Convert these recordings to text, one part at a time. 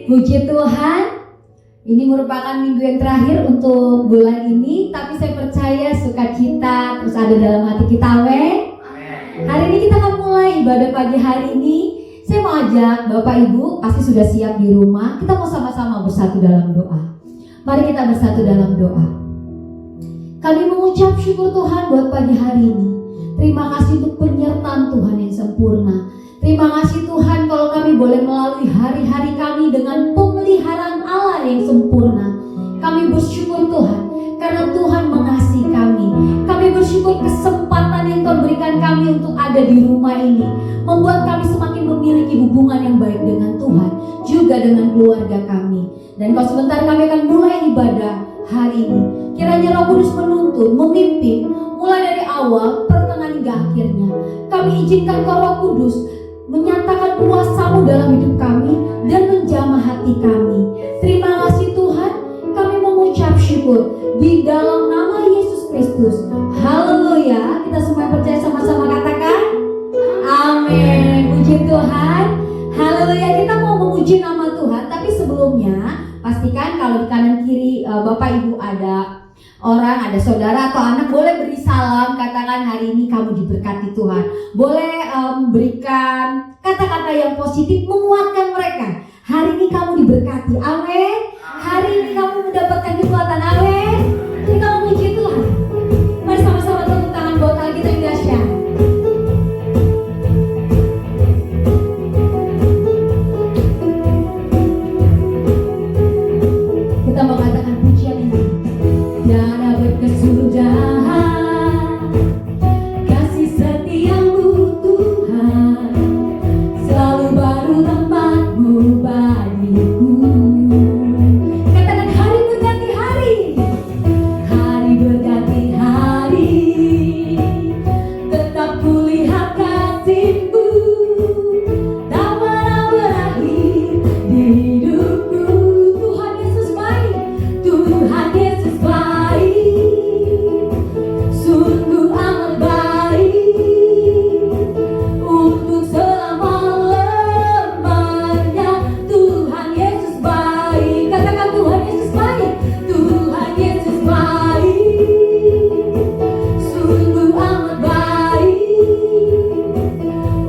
Puji Tuhan, ini merupakan minggu yang terakhir untuk bulan ini, tapi saya percaya sukacita terus ada dalam hati kita. Amin. Hari ini kita akan mulai ibadah pagi hari ini. Saya mau ajak Bapak Ibu, pasti sudah siap di rumah. Kita mau sama-sama bersatu dalam doa. Mari kita bersatu dalam doa. Kami mengucap syukur Tuhan buat pagi hari ini. Terima kasih untuk penyertaan Tuhan yang sempurna. Terima kasih Tuhan kalau kami boleh melalui hari-hari kami dengan pemeliharaan Allah yang sempurna. Kami bersyukur Tuhan karena Tuhan mengasihi kami. Kami bersyukur kesempatan yang Tuhan berikan kami untuk ada di rumah ini, membuat kami semakin memiliki hubungan yang baik dengan Tuhan, juga dengan keluarga kami. Dan kalau sebentar kami akan mulai ibadah hari ini, kiranya Roh Kudus menuntun, memimpin, mulai dari awal, pertengahan hingga akhirnya. Kami izinkan Kau Roh Kudus menyatakan kuasa-Mu dalam hidup kami dan menjamah hati kami. Terima kasih Tuhan, kami mengucap syukur di dalam nama Yesus Kristus. Haleluya. Kita semua percaya sama-sama katakan amin. Puji Tuhan. Haleluya. Kita mau memuji nama Tuhan, tapi sebelumnya pastikan kalau di kanan kiri Bapak Ibu ada orang, ada saudara atau anak, boleh beri salam, katakan hari ini kamu diberkati Tuhan. Boleh memberikan kata-kata yang positif, menguatkan mereka. Hari ini kamu diberkati, amin. Hari ini kamu mendapatkan kekuatan, amin. Kita memuji Tuhan. Mari sama-sama tepuk tangan buat Allah kita yang dahsyat. Kita mau katakan pujian ini. Tiada berkesudahan kasih setiamu Tuhan, selalu baru rahmat-Mu bagiku. Katakan hari berganti hari, hari berganti hari, tetap kulihat kasih-Mu tak pernah berakhir di hidupku. Tuhan Yesus baik, Tuhan Yesus baik, sungguh amat baik, untuk selama-lamanya. Tuhan Yesus baik, katakan Tuhan Yesus baik, Tuhan Yesus baik, sungguh amat baik,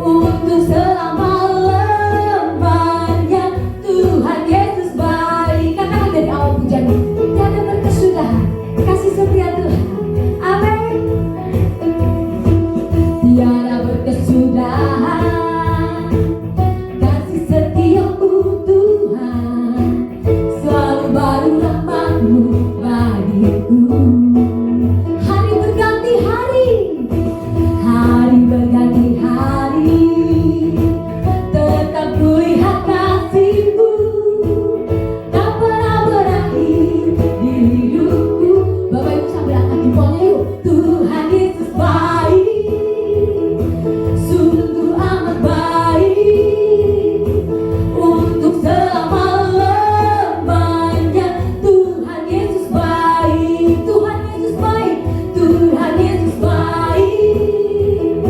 untuk selama-lamanya. Tuhan Yesus baik. Katakan dari awal pujian ini, tiada berkesudahan kasih setia Tuhan, amin. Tiada berkesudahan kasih setiamu Tuhan, selalu baru rahmat-Mu bagiku. Hari berganti hari, hari berganti hari, tetap kulihat kasih-Mu tak pernah berakhir di hidupku. Bapak Ibu sambil angkat jempolnya yuk. Tuhan Yesus baik, sungguh amat baik, untuk selama-lamanya. Tuhan Yesus baik, Tuhan Yesus baik, Tuhan Yesus baik,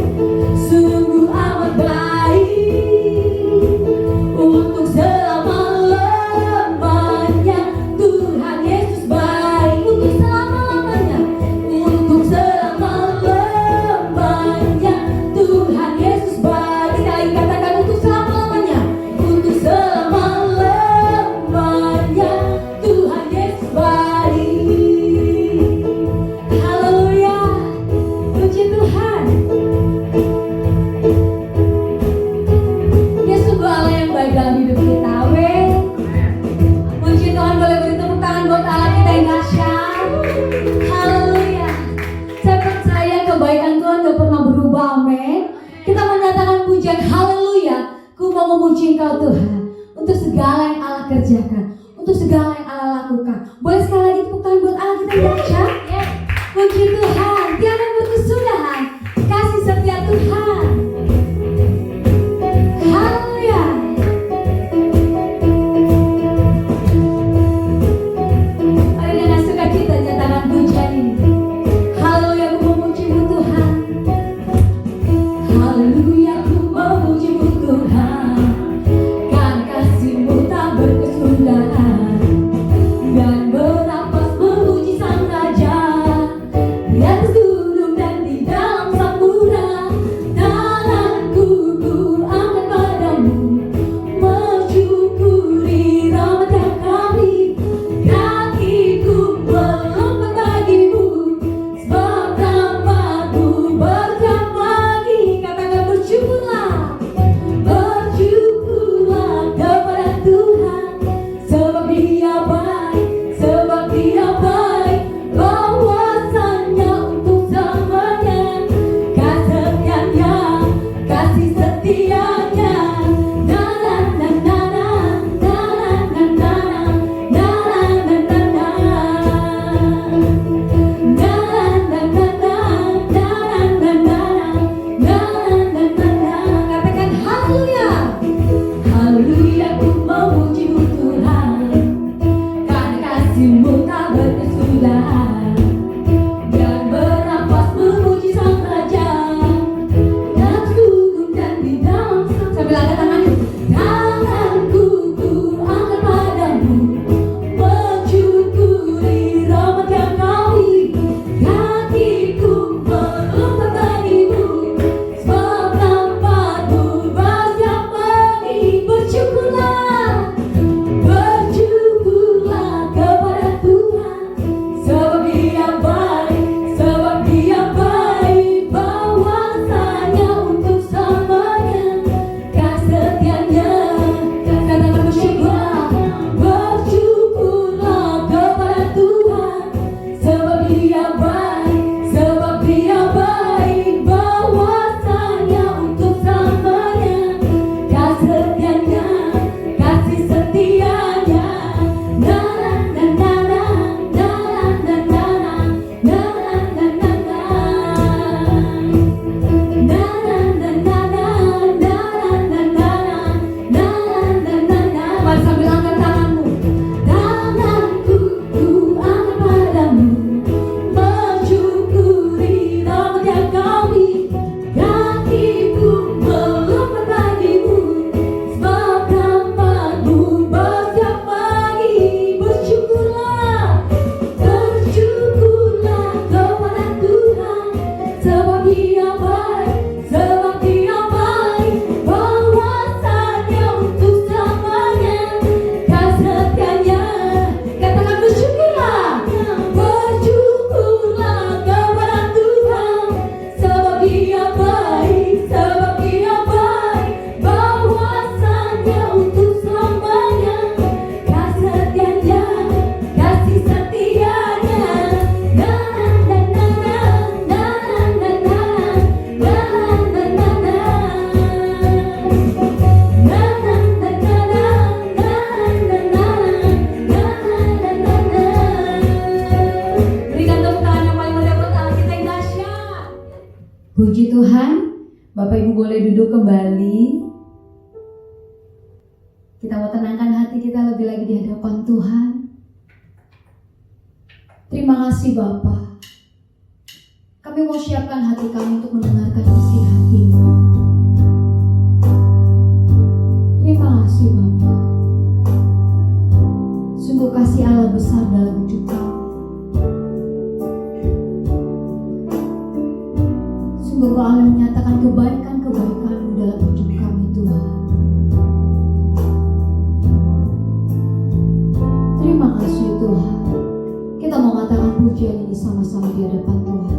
sungguh amat baik, untuk selama-lamanya. Tuhan Yesus baik, untuk selama-lamanya, untuk selama-lamanya. Tuhan Yesus baik. Sekali lagi katakan untuk selama-lamanya, untuk selama-lamanya. Tuhan Yesus baik. Haleluya. Puji Tuhan. Dia sungguh Allah yang baik dalam hidup kita, amin. Puji Tuhan, boleh beri tepuk tangan buat Allah kita yang dahsyat. Haleluya. Saya percaya kebaikan Tuhan gak pernah berubah, amin. Kita menyatakan pujian haleluya. Ku mau memuji Engkau Tuhan untuk segala yang Allah kerjakan, untuk segala yang Allah lakukan. Boleh sekali lagi tepuk tangan buat Allah kita yang dahsyat. Puji Tuhan, tiada berkesudahan kasih setia Tuhan. Haleluya. Mari dengan sukacita nyatakan pujian ini. Haleluya, ku memuji-Mu Tuhan. Haleluya, ku memuji-Mu Tuhan, karena kasih-Mu tak berkesudahan. Bapak Ibu boleh duduk kembali. Kita mau tenangkan hati kita lebih lagi di hadapan Tuhan. Terima kasih Bapa. Kami mau siapkan hati kami untuk mendengarkan isi hati-Mu. Terima kasih Bapa. Sungguh kasih Allah besar dalam hidup kami. Sungguh Kau Allah menyatakan kebaikan-kebaikan-Mu dalam hidup kami Tuhan. Terima kasih Tuhan. Kita mau katakan pujian ini sama-sama di hadapan Tuhan.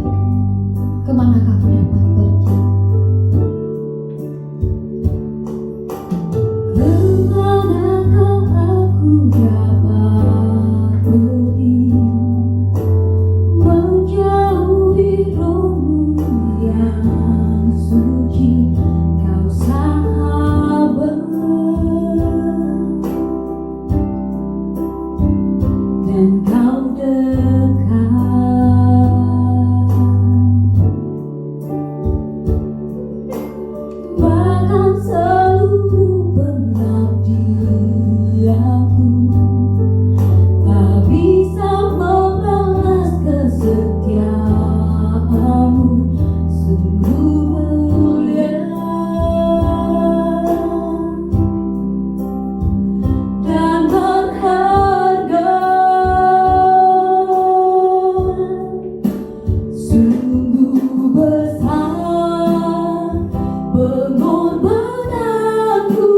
Kemanakah aku dapat pergi? Kemanakah aku dapat pergi? Menjauhi roh-Mu yang suci, Kau sahabat dan Kau dekat. Bahkan seluruh pengabdianku tak bisa membalas kesetiaan-Mu. Sungguh mulia dan berharga. Sungguh besar pengorbanan-Mu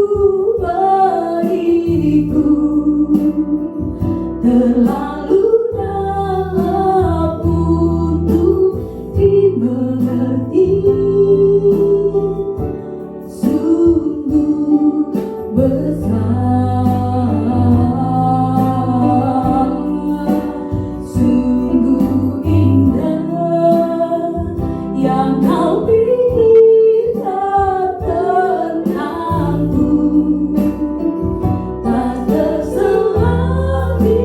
bagiku, terlalu dalam untuk dimengerti. Sungguh besar, sungguh indah yang Kau pikirkan tentangku. Tak terselang di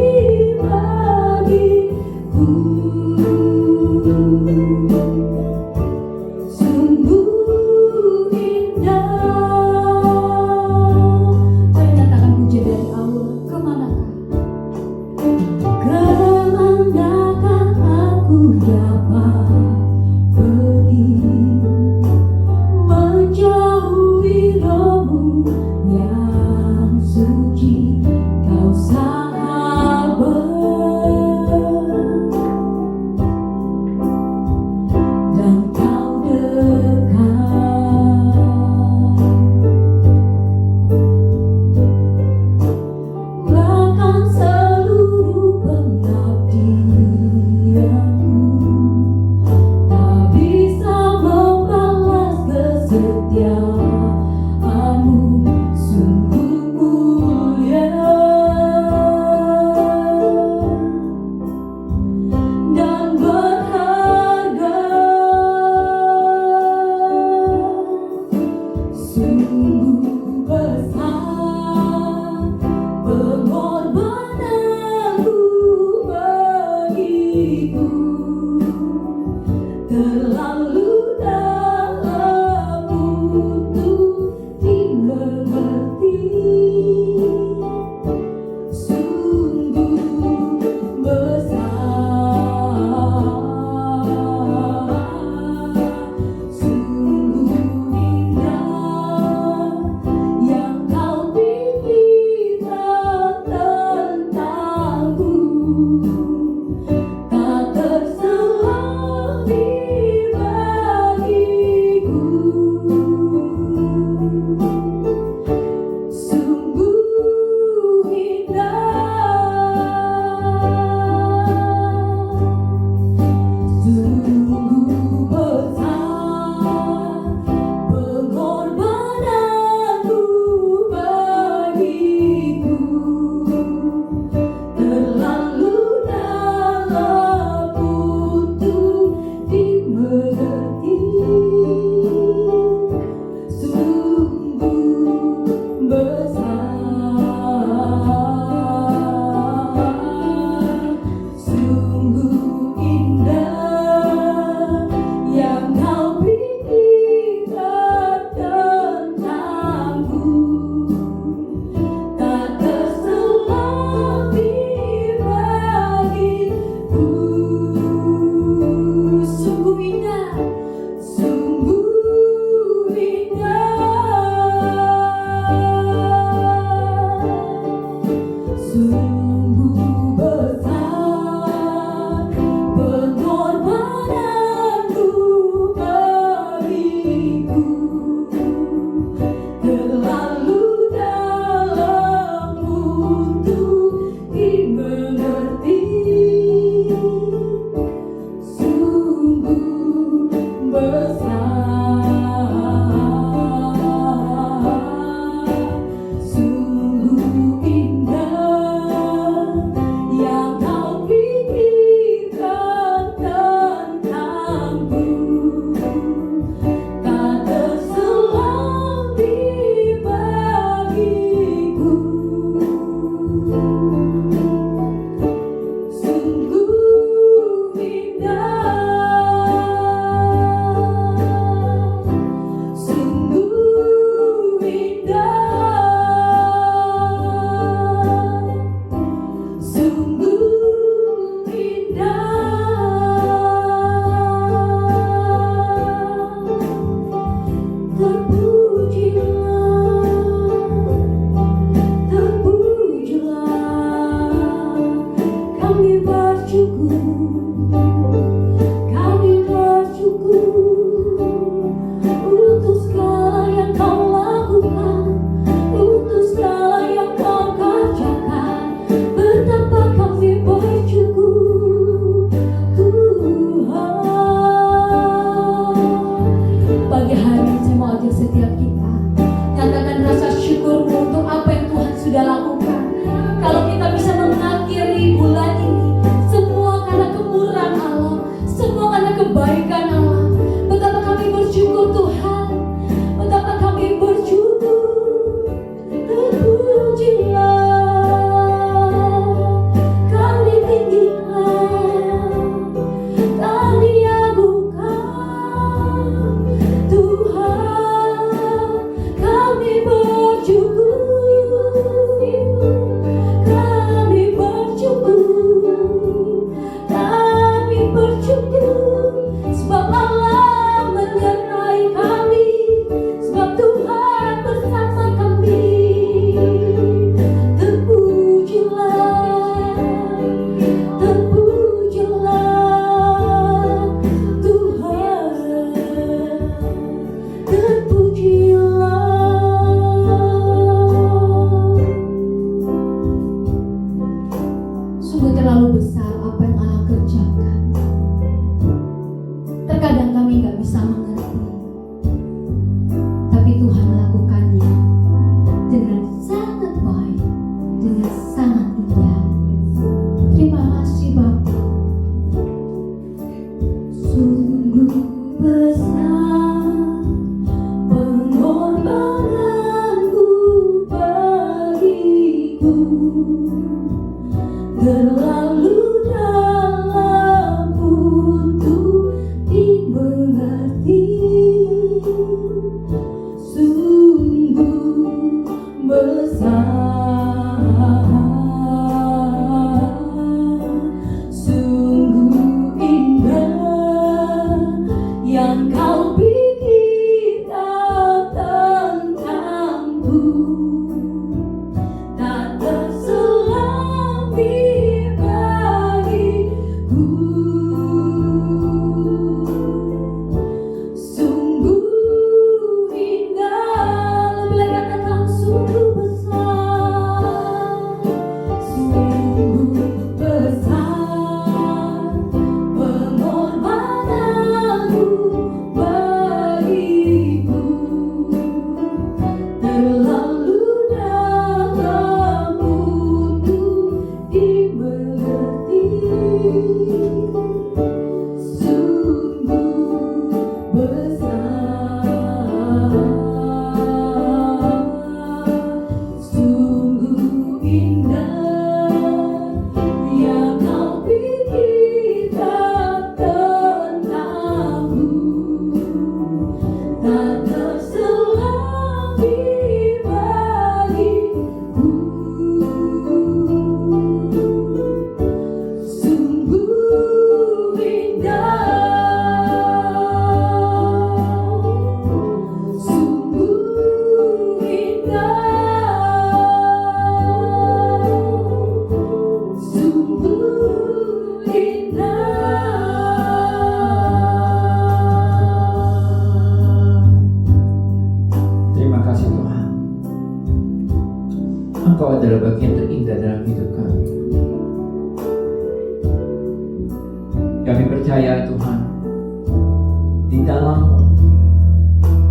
Sungguh besar pengorbananmu bagiku, terlalu dalam untuk dimengerti. Sungguh besar, sungguh indah yang kau pikirkan tentangku, tak terselang di bagiku. Sungguh indah, sungguh indah, sungguh indah. Terpujilah, terpujilah, kami bersyukur, kami bersyukur untuk segala yang kau lakukan, untuk segala yang kau kerjakan. Betapa kami bersyukur, Tuhan. Pagi hari ini saya mau ajak setiap kita nyatakan rasa syukurmu untuk apa yang Tuhan sudah lakukan. Kalau kita bisa mengakhiri bulan ini, semua karena kemurahan Allah, semua karena kebaikan Allah. Betapa kami bersyukur Tuhan, betapa kami bersyukur. Terpujilah, kau ditinggikan, kau diagungkan, Tuhan. Kami bersyukur, kami bersyukur, kami bersyukur, sebab Allah menyertai kami, sebab Tuhan bersama kami. Terpujilah, terpujilah Tuhan, terpujilah. Sungguh terlalu besar apa yang Allah kerjakan. Terkadang kami gak bisa mengerti, tapi Tuhan lakukannya dengan sangat baik, dengan sangat indah. Terima kasih Bapa. Sungguh besar pengorbananmu bagiku, terlalu dalam untuk dimengerti. Sungguh besar, sungguh indah yang kau pikirkan tentangku, tak terselang di bagiku. Engkau adalah bagian terindah dalam hidup kami. Kami percaya Tuhan, di dalam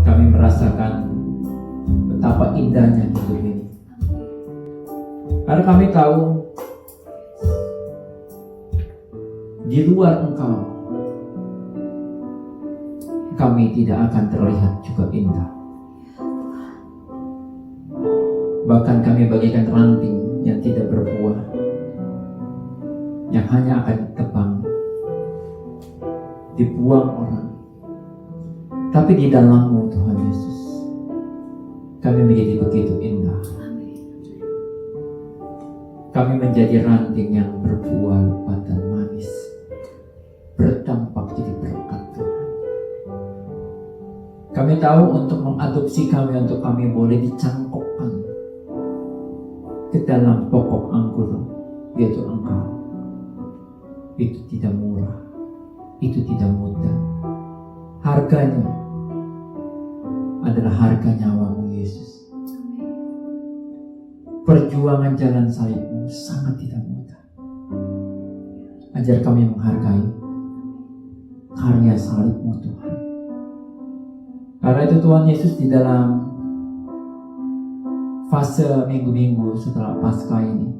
kami merasakan betapa indahnya hidup ini. Karena kami tahu di luar Engkau kami tidak akan terlihat juga indah. Bahkan kami bagikan ranting yang tidak berbuah, yang hanya akan ditebang, dibuang orang. Tapi di dalam-Mu Tuhan Yesus, kami menjadi begitu indah. Kami menjadi ranting yang berbuah lebat dan manis, berdampak jadi berkat Tuhan. Kami tahu untuk mengadopsi kami, untuk kami boleh dicangkokkan ke dalam pokok anggur, yaitu Engkau. Itu tidak murah, itu tidak mudah. Harganya adalah harga nyawa-Mu Yesus. Perjuangan jalan salib-Mu sangat tidak mudah. Ajar kami menghargai karya salib-Mu Tuhan. Karena itu Tuhan Yesus, di dalam fase minggu-minggu setelah Paskah ini,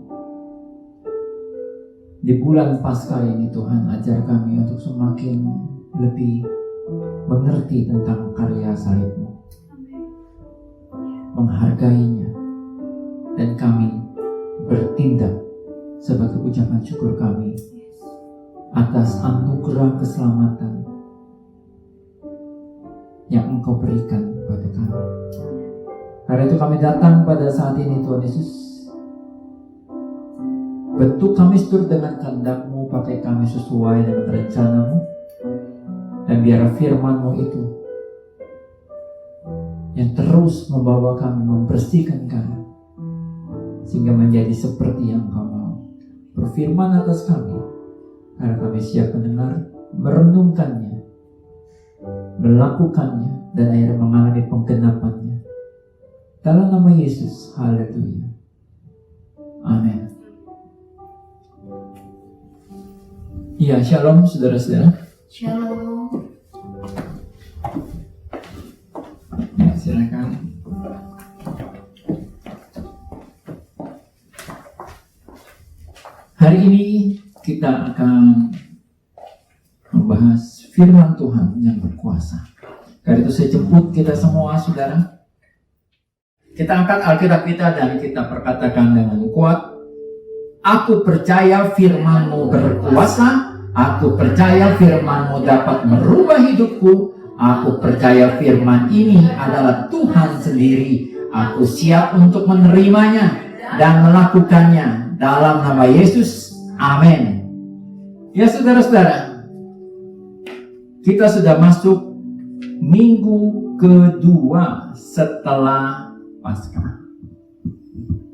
di bulan Paskah ini Tuhan, ajar kami untuk semakin lebih mengerti tentang karya salib-Mu, menghargainya, dan kami bertindak sebagai ucapan syukur kami atas anugerah keselamatan yang Engkau berikan kepada kami. Karena itu kami datang pada saat ini Tuhan Yesus, bentuk kami seturut dengan kehendak-Mu, pakai kami sesuai dengan rencana-Mu, dan biar firman-Mu itu yang terus membawa kami, membersihkan kami, sehingga menjadi seperti yang Engkau mau. Berfirman atas kami, karena kami siap mendengar, merenungkannya, melakukannya, dan akhirnya mengalami penggenapannya. Dalam nama Yesus, haleluya. Amin. Ya, shalom saudara-saudara. Shalom. Ya, silakan. Hari ini kita akan membahas firman Tuhan yang berkuasa. Karena itu saya jemput kita semua, saudara. Kita angkat Alkitab kita dan kita perkatakan dengan kuat, aku percaya firman-Mu berkuasa, aku percaya firman-Mu dapat merubah hidupku, aku percaya firman ini adalah Tuhan sendiri. Aku siap untuk menerimanya dan melakukannya dalam nama Yesus. Amin. Ya saudara-saudara, kita sudah masuk minggu kedua setelah Paskah.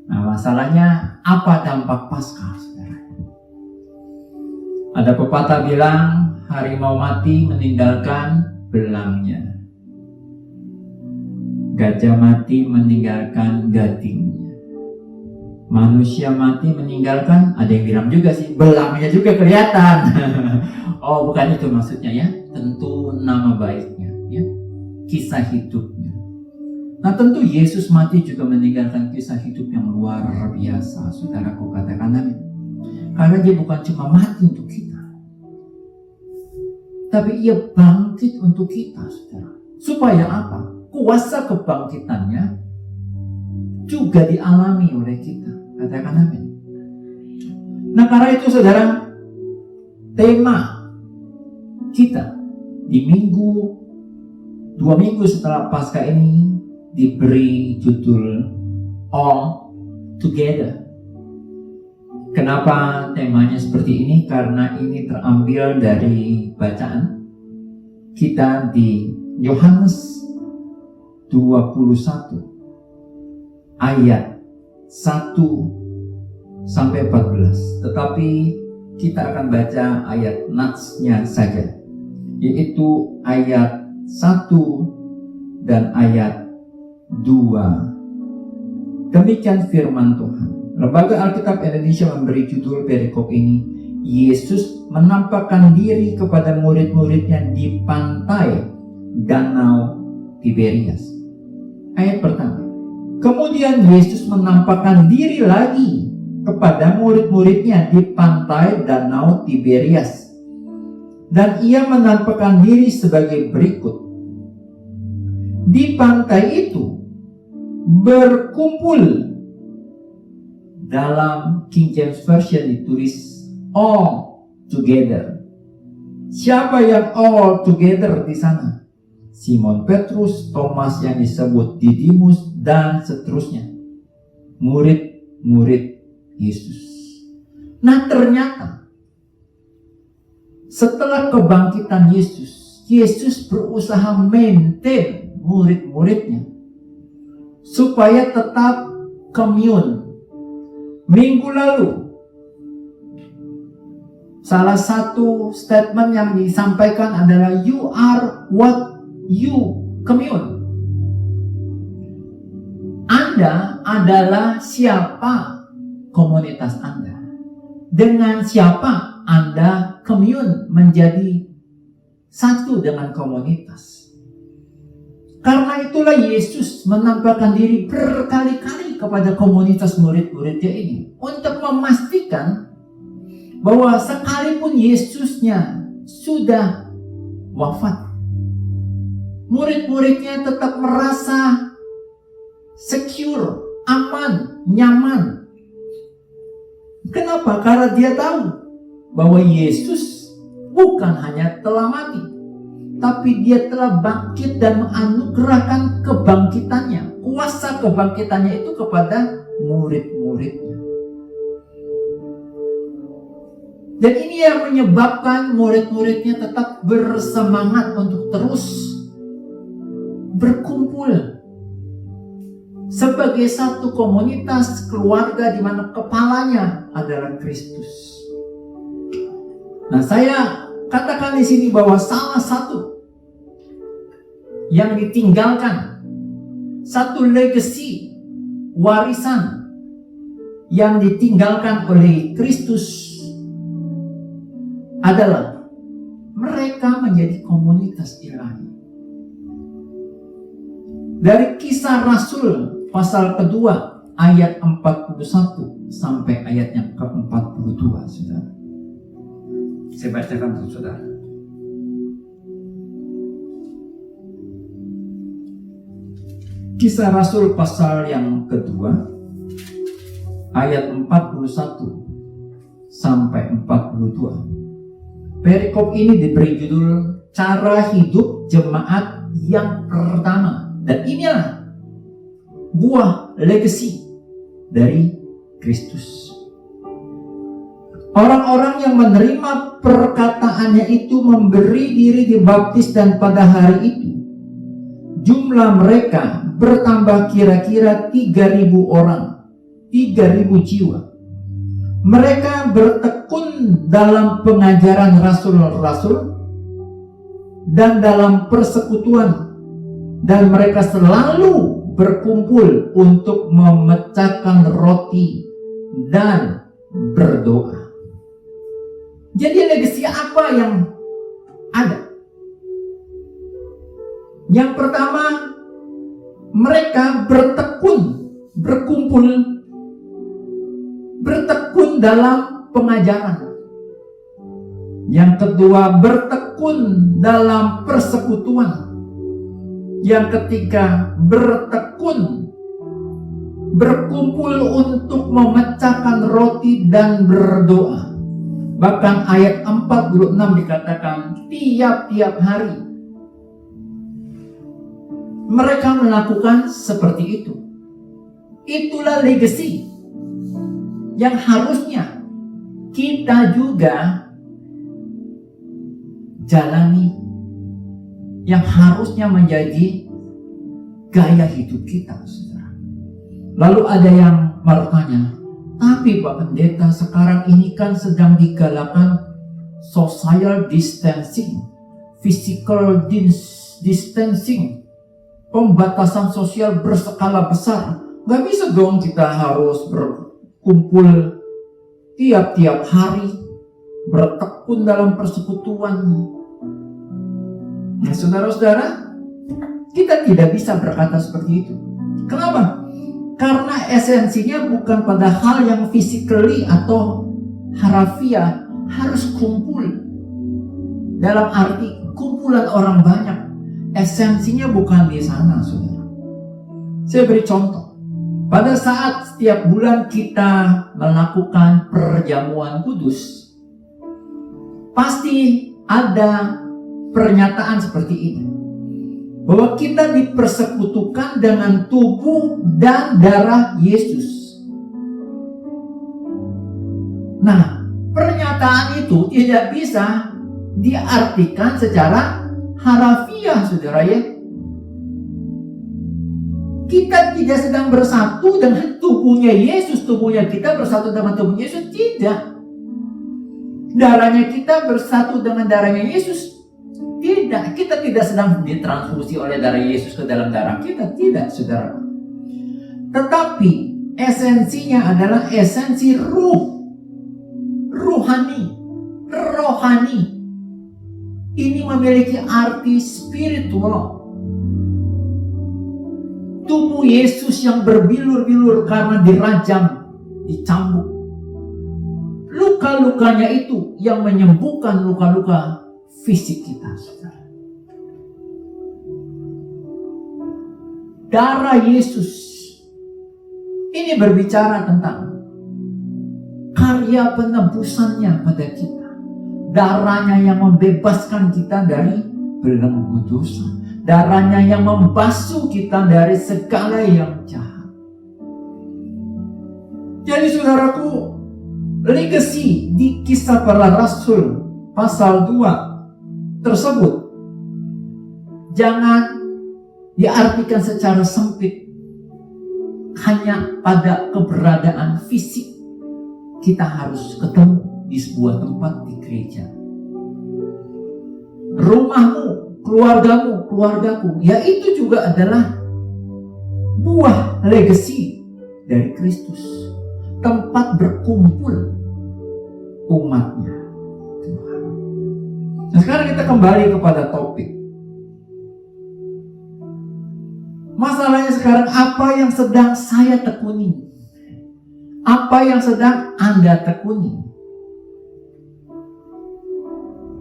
Nah, masalahnya apa dampak Paskah, saudara? Ada pepatah bilang, harimau mati meninggalkan belangnya, gajah mati meninggalkan gadingnya, manusia mati meninggalkan, ada yang bilang juga sih, belangnya juga kelihatan. Oh, bukan itu maksudnya ya. Tentu nama baiknya, ya, kisah hidupnya. Nah, tentu Yesus mati juga meninggalkan kisah hidup yang luar biasa, saudaraku, katakan amin. Karena Dia bukan cuma mati untuk kita, tapi Ia bangkit untuk kita, saudara. Supaya apa? Kuasa kebangkitannya juga dialami oleh kita, katakan amin. Nah, karena itu saudara, tema kita di dua minggu setelah Paskah ini diberi judul All Together. Kenapa temanya seperti ini? Karena ini terambil dari bacaan kita di Yohanes 21 ayat 1 sampai 14. Tetapi kita akan baca ayat natsnya saja, yaitu ayat 1 dan ayat 2. Demikian firman Tuhan. Lembaga Alkitab Indonesia memberi judul perikop ini, Yesus menampakkan diri kepada murid-muridnya di pantai Danau Tiberias. Ayat pertama. Kemudian Yesus menampakkan diri lagi kepada murid-muridnya di pantai Danau Tiberias. Dan ia menampakkan diri sebagai berikut. Di pantai itu berkumpul, dalam King James Version ditulis all together. Siapa yang all together di sana? Simon Petrus, Thomas yang disebut Didimus, dan seterusnya. Murid-murid Yesus. Nah, ternyata setelah kebangkitan Yesus, Yesus berusaha maintain murid-muridnya supaya tetap commune. Minggu lalu, salah satu statement yang disampaikan adalah you are what you commune. Anda adalah siapa komunitas Anda. Dengan siapa Anda commune, menjadi satu dengan komunitas. Karena itulah Yesus menampakkan diri berkali-kali kepada komunitas murid-muridnya ini untuk memastikan bahwa sekalipun Yesusnya sudah wafat, murid-muridnya tetap merasa secure, aman, nyaman. Kenapa? Karena dia tahu bahwa Yesus bukan hanya telah mati, tapi dia telah bangkit dan menganugerahkan kebangkitannya, kuasa kebangkitannya itu kepada murid-muridnya. Dan ini yang menyebabkan murid-muridnya tetap bersemangat untuk terus berkumpul sebagai satu komunitas keluarga di mana kepalanya adalah Kristus. Nah, saya katakan di sini bahwa salah satu yang ditinggalkan, satu legacy, warisan yang ditinggalkan oleh Kristus adalah mereka menjadi komunitas ilahi. Dari Kisah Rasul pasal kedua ayat 41 sampai ayatnya ke-42, saudara. Saya bacakan untuk saudara. Kisah Rasul pasal yang kedua ayat 41 sampai 42. Perikop ini diberi judul cara hidup jemaat yang pertama. Dan inilah buah legacy dari Kristus. Orang-orang yang menerima perkataannya itu memberi diri dibaptis, dan pada hari itu jumlah mereka bertambah kira-kira 3.000 orang, 3.000 jiwa. Mereka bertekun dalam pengajaran rasul-rasul dan dalam persekutuan, dan mereka selalu berkumpul untuk memecahkan roti dan berdoa. Jadi legasi apa yang ada? Yang pertama, mereka bertekun dalam pengajaran. Yang kedua, bertekun dalam persekutuan. Yang ketiga, berkumpul untuk memecahkan roti dan berdoa. Bahkan ayat 46 dikatakan tiap-tiap hari mereka melakukan seperti itu. Itulah legacy yang harusnya kita juga jalani, yang harusnya menjadi gaya hidup kita, saudara. Lalu ada yang bertanya, tapi Pak Pendeta, sekarang ini kan sedang digalakan social distancing, physical distancing, pembatasan sosial berskala besar. Gak bisa dong kita harus berkumpul kumpul tiap-tiap hari, bertekun dalam persekutuan. Nah, saudara-saudara, kita tidak bisa berkata seperti itu. Kenapa? Karena esensinya bukan pada hal yang physically atau harafiah, harus kumpul. Dalam arti kumpulan orang banyak. Esensinya bukan di sana, saudara. Saya beri contoh. Pada saat setiap bulan kita melakukan perjamuan kudus, pasti ada pernyataan seperti ini, bahwa kita dipersekutukan dengan tubuh dan darah Yesus. Nah, pernyataan itu tidak bisa diartikan secara harafiah, saudara ya. Kita tidak sedang bersatu dengan tubuhnya Yesus, tubuhnya kita bersatu dengan tubuhnya Yesus, tidak. Darahnya kita bersatu dengan darahnya Yesus, tidak. Kita tidak sedang ditransfusi oleh darah Yesus ke dalam darah kita, tidak, saudara. Tetapi esensinya adalah esensi rohani. Ini memiliki arti spiritual. Tubuh Yesus yang berbilur-bilur karena dirajam, dicambuk. Luka-lukanya itu yang menyembuhkan luka-luka fisik kita, saudara. Darah Yesus ini berbicara tentang karya penebusannya pada kita. Darahnya yang membebaskan kita dari belenggu dosa. Darahnya yang membasuh kita dari segala yang jahat. Jadi saudaraku, legasi di Kisah Para Rasul pasal 2 tersebut jangan diartikan secara sempit hanya pada keberadaan fisik. Kita harus ketemu di sebuah tempat di gereja. Rumahmu, keluargaku, ya itu juga adalah buah legasi dari Kristus. Tempat berkumpul umatnya Tuhan. Nah, sekarang kita kembali kepada topik. Masalahnya sekarang, apa yang sedang saya tekuni? Apa yang sedang Anda tekuni?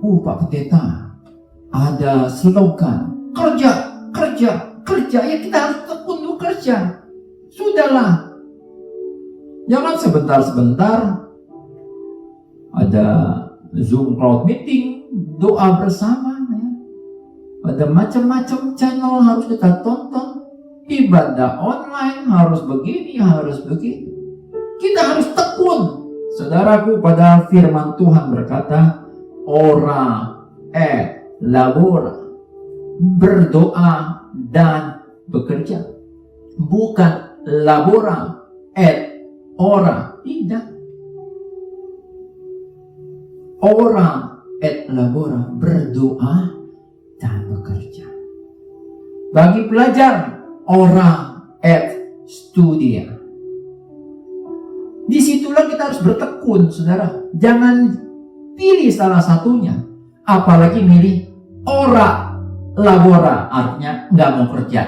Pak Pendeta, ada slogan kerja. Ya kita harus tekun dulu kerja. Sudahlah. Jangan sebentar-sebentar ada Zoom crowd meeting, doa bersama ya. Ada macam-macam channel harus kita tonton. Ibadah online harus begini, harus begitu. Kita harus tekun. Saudaraku, pada firman Tuhan berkata, ora et labora, berdoa dan bekerja. Bukan labora et ora, tidak. Ora et labora, berdoa dan bekerja. Bagi pelajar, ora et studia. Disitulah kita harus bertekun, saudara. Jangan pilih salah satunya, apalagi milih ora labora, artinya nggak mau kerja.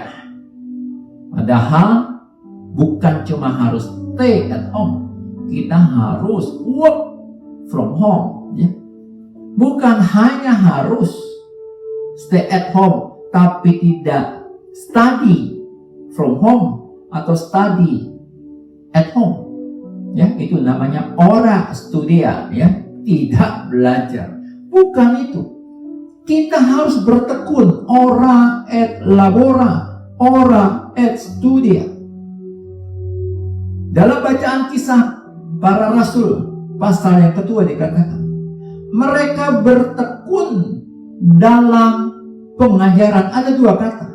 Padahal bukan cuma harus stay at home, kita harus work from home, ya. Bukan hanya harus stay at home, tapi tidak study from home atau study at home, ya. Itu namanya ora studia, ya. Tidak belajar. Bukan itu. Kita harus bertekun. Ora et labora, ora et studia. Dalam bacaan Kisah Para Rasul pasal yang kedua dikatakan, mereka bertekun dalam pengajaran. Ada dua kata.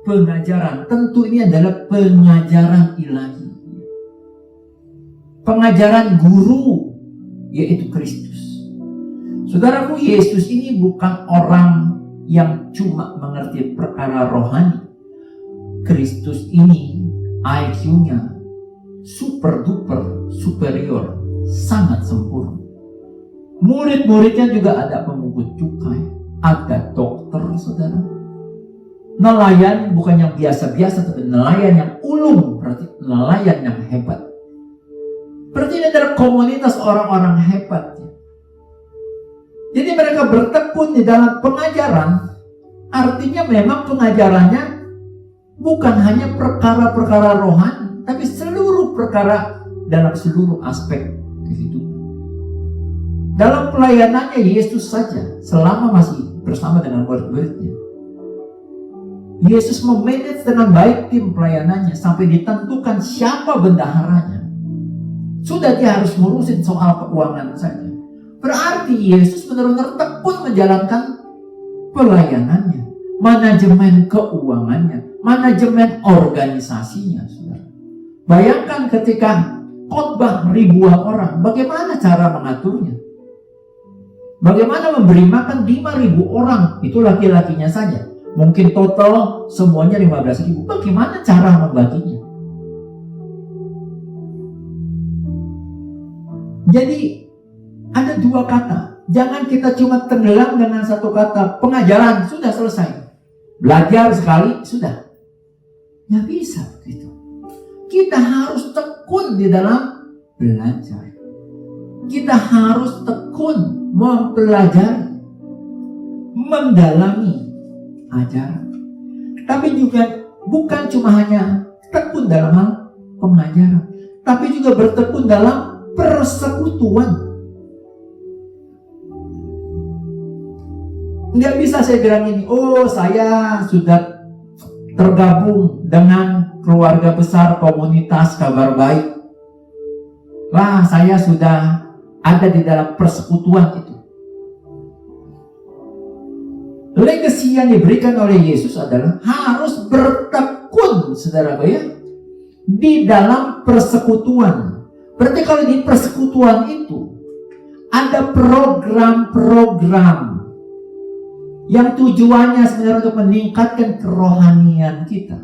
Pengajaran. Tentu ini adalah pengajaran ilahi. Pengajaran guru, yaitu Kristus. Saudaraku, Yesus ini bukan orang yang cuma mengerti perkara rohani. Kristus ini IQ-nya super duper superior, sangat sempurna. Murid-muridnya juga ada pemungut cukai, ada dokter, saudara. Nelayan bukan yang biasa-biasa, tapi nelayan yang ulung, berarti nelayan yang hebat. Berarti ini adalah komunitas orang-orang hebat. Jadi mereka bertekun di dalam pengajaran, artinya memang pengajarannya bukan hanya perkara-perkara rohani, tapi seluruh perkara dalam seluruh aspek kehidupan. Dalam pelayanannya Yesus saja, selama masih bersama dengan murid-muridnya, Yesus memanage dengan baik tim pelayanannya sampai ditentukan siapa bendaharanya. Sudah dia harus ngurusin soal keuangan saja. Berarti Yesus benar-benar tekun menjalankan pelayanannya, manajemen keuangannya, manajemen organisasinya. Saudara. Bayangkan ketika khotbah ribuan orang, bagaimana cara mengaturnya? Bagaimana memberi makan 5.000 orang, itu laki-lakinya saja. Mungkin total semuanya 15.000. Bagaimana cara membaginya? Jadi ada dua kata. Jangan kita cuma tenggelam dengan satu kata. Pengajaran sudah selesai. Belajar sekali sudah. Nggak bisa begitu. Kita harus tekun di dalam belajar. Kita harus tekun mempelajari, mendalami ajaran. Tapi juga bukan cuma hanya tekun dalam hal pengajaran, tapi juga bertekun dalam persekutuan. Nggak bisa saya bilang ini, oh saya sudah tergabung dengan keluarga besar komunitas kabar baik. Wah, saya sudah ada di dalam persekutuan itu. Legasi yang diberikan oleh Yesus adalah harus bertekun, saudara ya, di dalam persekutuan. Berarti kalau di persekutuan itu ada program-program yang tujuannya sebenarnya untuk meningkatkan kerohanian kita.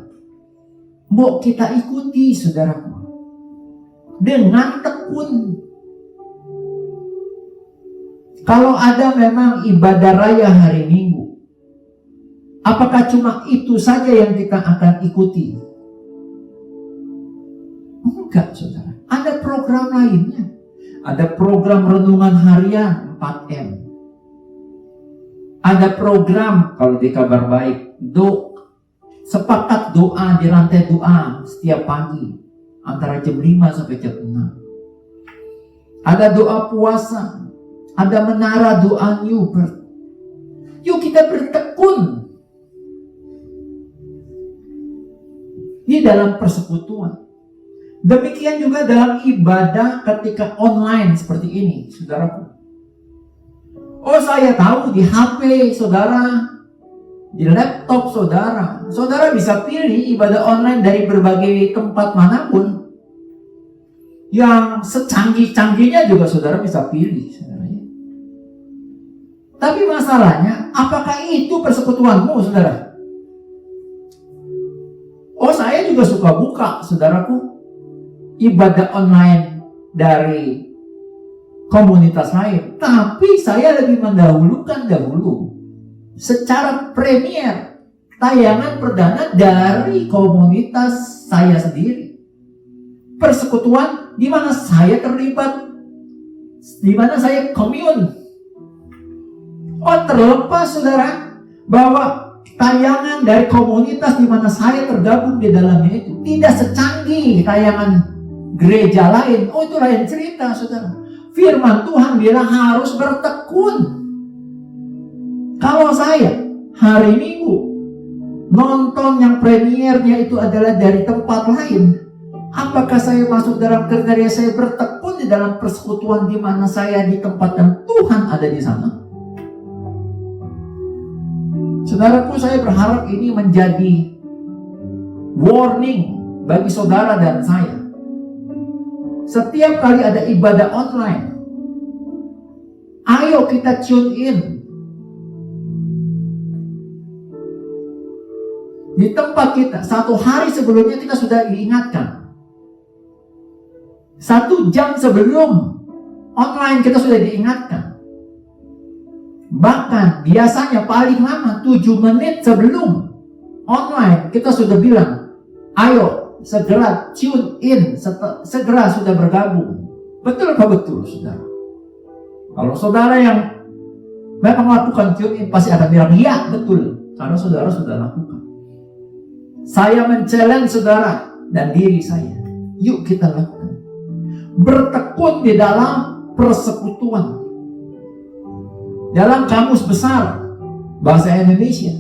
Mau kita ikuti, saudaraku, dengan tekun. Kalau ada memang ibadah raya hari Minggu, apakah cuma itu saja yang kita akan ikuti? Enggak, saudara. Ada program lainnya. Ada program renungan harian 4M. Ada program, kalau di kabar baik, sepakat doa di rantai doa setiap pagi antara jam 5 sampai jam 6. Ada doa puasa. Ada menara doa New Birth. Yuk kita bertekun di dalam persekutuan. Demikian juga dalam ibadah ketika online seperti ini, saudaraku. Oh, saya tahu di HP saudara, di laptop saudara, saudara bisa pilih ibadah online dari berbagai tempat manapun. Yang secanggih-canggihnya juga saudara bisa pilih, saudara. Tapi masalahnya, apakah itu persekutuanmu, saudara? Oh, saya juga suka buka, saudaraku, ibadah online dari komunitas lain. Tapi saya lebih mendahulukan secara premier tayangan perdana dari komunitas saya sendiri. Persekutuan di mana saya terlibat, di mana saya komun. Oh, terlepas saudara bahwa tayangan dari komunitas di mana saya tergabung di dalamnya itu tidak secanggih tayangan gereja lain. Oh, itu lain cerita, saudara. Firman Tuhan bilang harus bertekun. Kalau saya hari Minggu nonton yang premiernya itu adalah dari tempat lain, apakah saya masuk dalam kriteria saya bertekun di dalam persekutuan di mana saya ditempatkan Tuhan ada di sana? Saudaraku, saya berharap ini menjadi warning bagi saudara dan saya. Setiap kali ada ibadah online, ayo kita tune in. Di tempat kita, 1 hari sebelumnya kita sudah diingatkan. 1 jam sebelum online kita sudah diingatkan. Bahkan biasanya paling lama 7 menit sebelum online kita sudah bilang, ayo segera tune in, segera sudah bergabung. Betul apa betul, saudara? Kalau saudara yang memang melakukan tune in pasti akan bilang, iya betul, karena saudara sudah lakukan. Saya men-challenge saudara dan diri saya, yuk kita lakukan. Bertekun di dalam persekutuan. Dalam kamus besar bahasa Indonesia,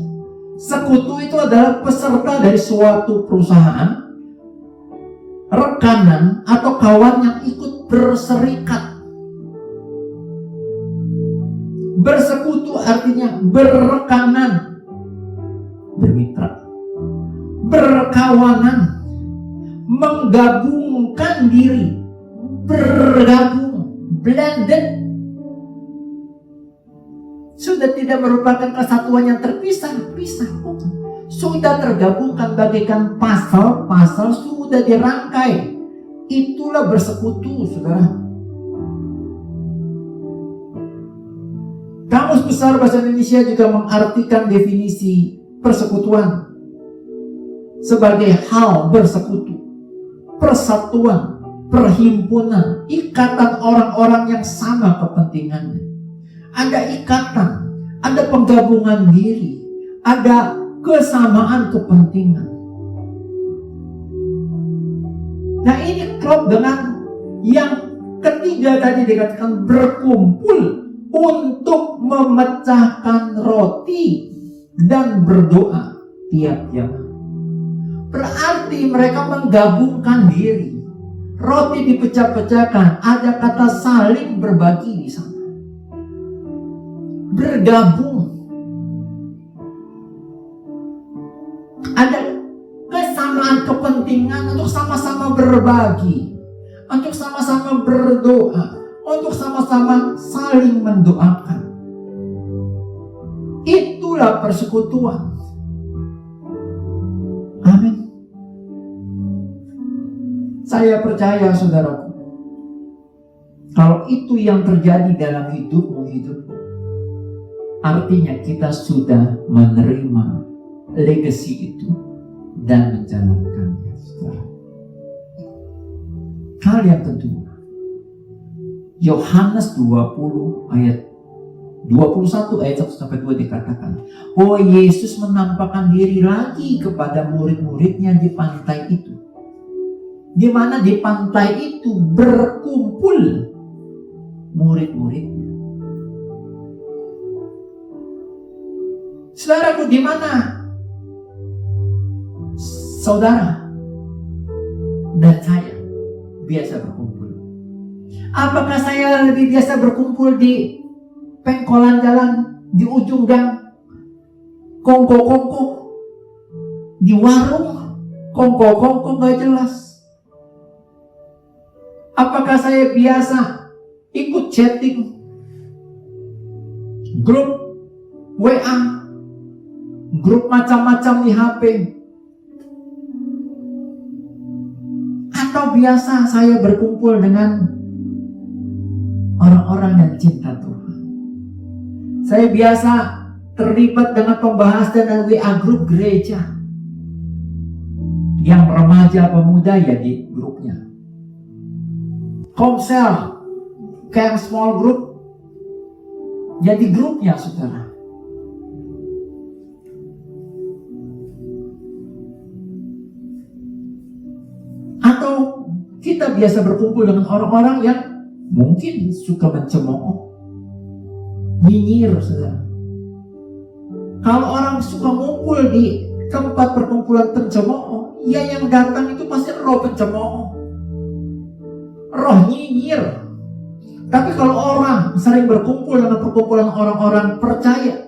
sekutu itu adalah peserta dari suatu perusahaan, rekanan atau kawan yang ikut berserikat. Bersekutu artinya berrekanan, bermitra, berkawanan, menggabungkan diri, bergabung, blended. Sudah tidak merupakan kesatuan yang terpisah. Sudah tergabungkan bagaikan pasal-pasal, sudah dirangkai. Itulah bersekutu, saudara. Kamus Besar Bahasa Indonesia juga mengartikan definisi persekutuan sebagai hal bersekutu, persatuan, perhimpunan, ikatan orang-orang yang sama kepentingannya. Ada ikatan, ada penggabungan diri, ada kesamaan kepentingan. Nah, ini klop dengan yang ketiga tadi dikatakan berkumpul untuk memecahkan roti dan berdoa tiap-tiap. Berarti mereka menggabungkan diri. Roti dipecah-pecahkan, ada kata saling berbagi di sana. Bergabung. Ada kesamaan kepentingan untuk sama-sama berbagi, untuk sama-sama berdoa, untuk sama-sama saling mendoakan. Itulah persekutuan. Amin. Saya percaya, saudaraku, kalau itu yang terjadi dalam hidupmu, artinya kita sudah menerima legacy itu dan menjalankannya, saudara. Hal yang kedua, Yohanes 20 ayat 21 ayat 1-2 dikatakan, oh Yesus menampakkan diri lagi kepada murid-muridnya di pantai itu, di mana di pantai itu berkumpul murid-muridnya. Saudaraku, di mana saudara dan saya biasa berkumpul? Apakah saya lebih biasa berkumpul di pengkolan jalan, di ujung gang, kongko-kongko, di warung, kongko-kongko gak jelas? Apakah saya biasa ikut chatting, grup WA, grup macam-macam di HP? Atau biasa saya berkumpul dengan orang-orang yang cinta Tuhan? Saya biasa terlibat dengan pembahasan dan WA grup gereja. Yang remaja pemuda ya di grupnya. Komsel, camp small group, jadi grupnya, saudara. Atau kita biasa berkumpul dengan orang-orang yang mungkin suka mencemooh, nyinyir, saudara. Kalau orang suka ngumpul di tempat perkumpulan pencemooh, ya yang datang itu pasti roh pencemooh, roh nyinyir. Tapi kalau orang sering berkumpul dengan perkumpulan orang-orang percaya,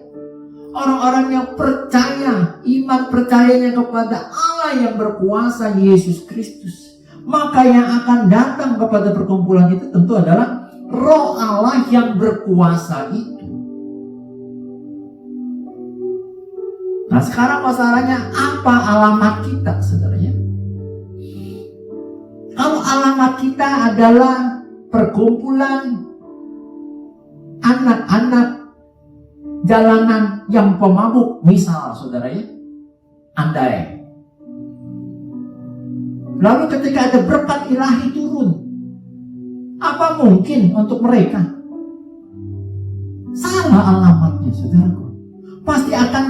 orang-orang yang percaya, iman percayanya kepada Allah yang berkuasa, Yesus Kristus, maka yang akan datang kepada perkumpulan itu tentu adalah roh Allah yang berkuasa itu. Nah, sekarang masalahnya apa alamat kita, saudara? Kalau alamat kita adalah perkumpulan anak-anak jalanan yang pemabuk, misal saudara ya, andai. Lalu ketika ada berkat ilahi turun, apa mungkin untuk mereka? Salah alamatnya, saudaraku. Pasti akan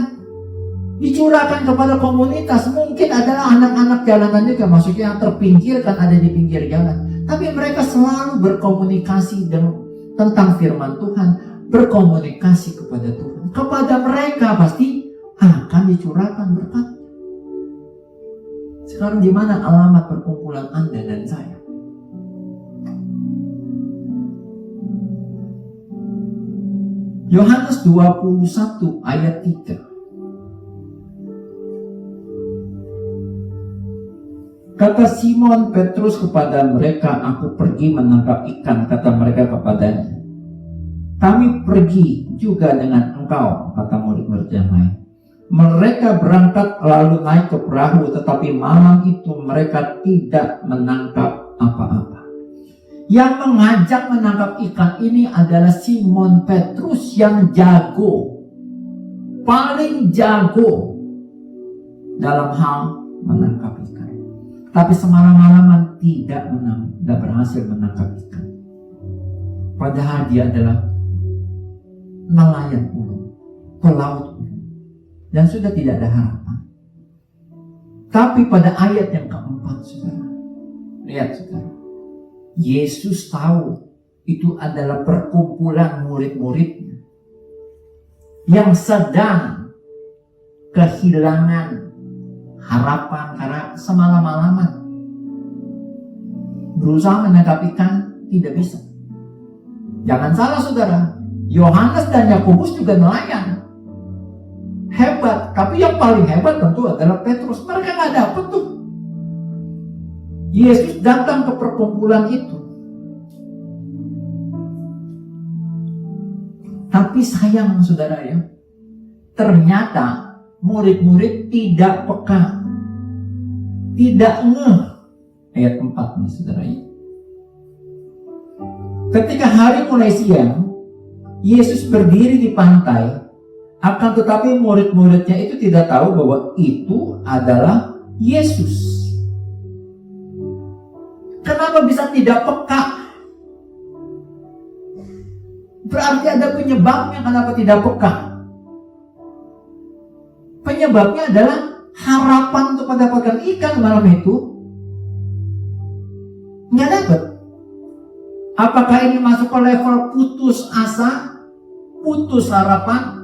dicurahkan kepada komunitas. Mungkin adalah anak-anak jalanan juga, maksudnya yang terpinggirkan, ada di pinggir jalan. Tapi mereka selalu berkomunikasi tentang firman Tuhan, berkomunikasi kepada Tuhan. Kepada mereka pasti akan dicurahkan berkat. Sekarang di mana alamat perkumpulan Anda dan saya? Yohanes 21 ayat 3. Kata Simon Petrus kepada mereka, "Aku pergi menangkap ikan," kata mereka kepadanya. "Kami pergi juga dengan engkau," kata murid-murid yang lain. Mereka berangkat lalu naik ke perahu, tetapi malam itu mereka tidak menangkap apa-apa. Yang mengajak menangkap ikan ini adalah Simon Petrus yang jago, paling jago dalam hal menangkap ikan. Tapi semalam-malaman tidak berhasil menangkap ikan. Padahal dia adalah nelayan ulung, pelaut ulung, dan sudah tidak ada harapan. Tapi pada ayat yang keempat, saudara, lihat saudara, Yesus tahu itu adalah perkumpulan murid-muridnya yang sedang kehilangan harapan karena semalam-malaman berusaha menangkap ikan, tidak bisa. Jangan salah saudara, Yohanes dan Yakobus juga nelayan hebat, tapi yang paling hebat tentu adalah Petrus. Mereka nggak dapat tuh. Yesus datang ke perkumpulan itu, tapi sayang saudara ya, ternyata murid-murid tidak peka, tidak ngeh. Ayat 4 nih saudara ya. Ketika hari mulai siang, Yesus berdiri di pantai, akan tetapi murid-muridnya itu tidak tahu bahwa itu adalah Yesus. Kenapa bisa tidak peka? Berarti ada penyebabnya kenapa tidak peka. Penyebabnya adalah harapan untuk mendapatkan ikan malam itu nggak dapat. Apakah ini masuk ke level putus asa, putus harapan?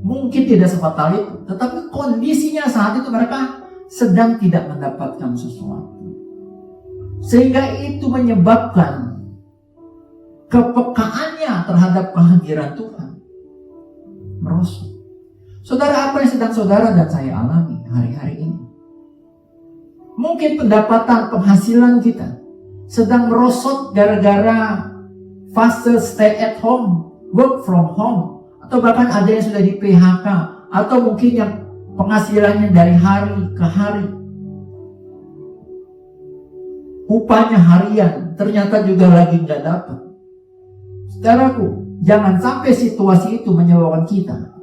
Mungkin tidak sefatal itu, tetapi kondisinya saat itu mereka sedang tidak mendapatkan sesuatu. Sehingga itu menyebabkan kepekaannya terhadap kehadiran Tuhan merosot. Saudara, apa yang sedang saudara dan saya alami hari-hari ini? Mungkin pendapatan, penghasilan kita sedang merosot gara-gara fase stay at home, work from home, atau bahkan ada yang sudah di PHK, atau mungkin yang penghasilannya dari hari ke hari, upahnya harian, ternyata juga lagi nggak dapat. Saudaraku, jangan sampai situasi itu menyebabkan kita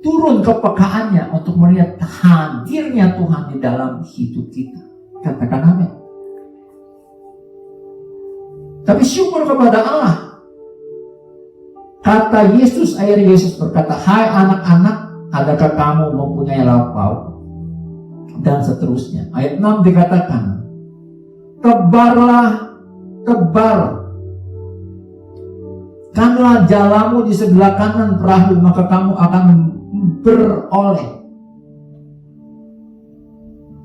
turun kepekaannya untuk melihat hadirnya Tuhan di dalam hidup kita. Katakan amin. Tapi syukur kepada Allah. Kata Yesus, akhirnya Yesus berkata, "Hai anak-anak, adakah kamu mempunyai lauk pauk?" Dan seterusnya. Ayat 6 dikatakan, tebar, kanlah jalamu di sebelah kanan perahu, maka kamu akan beroleh.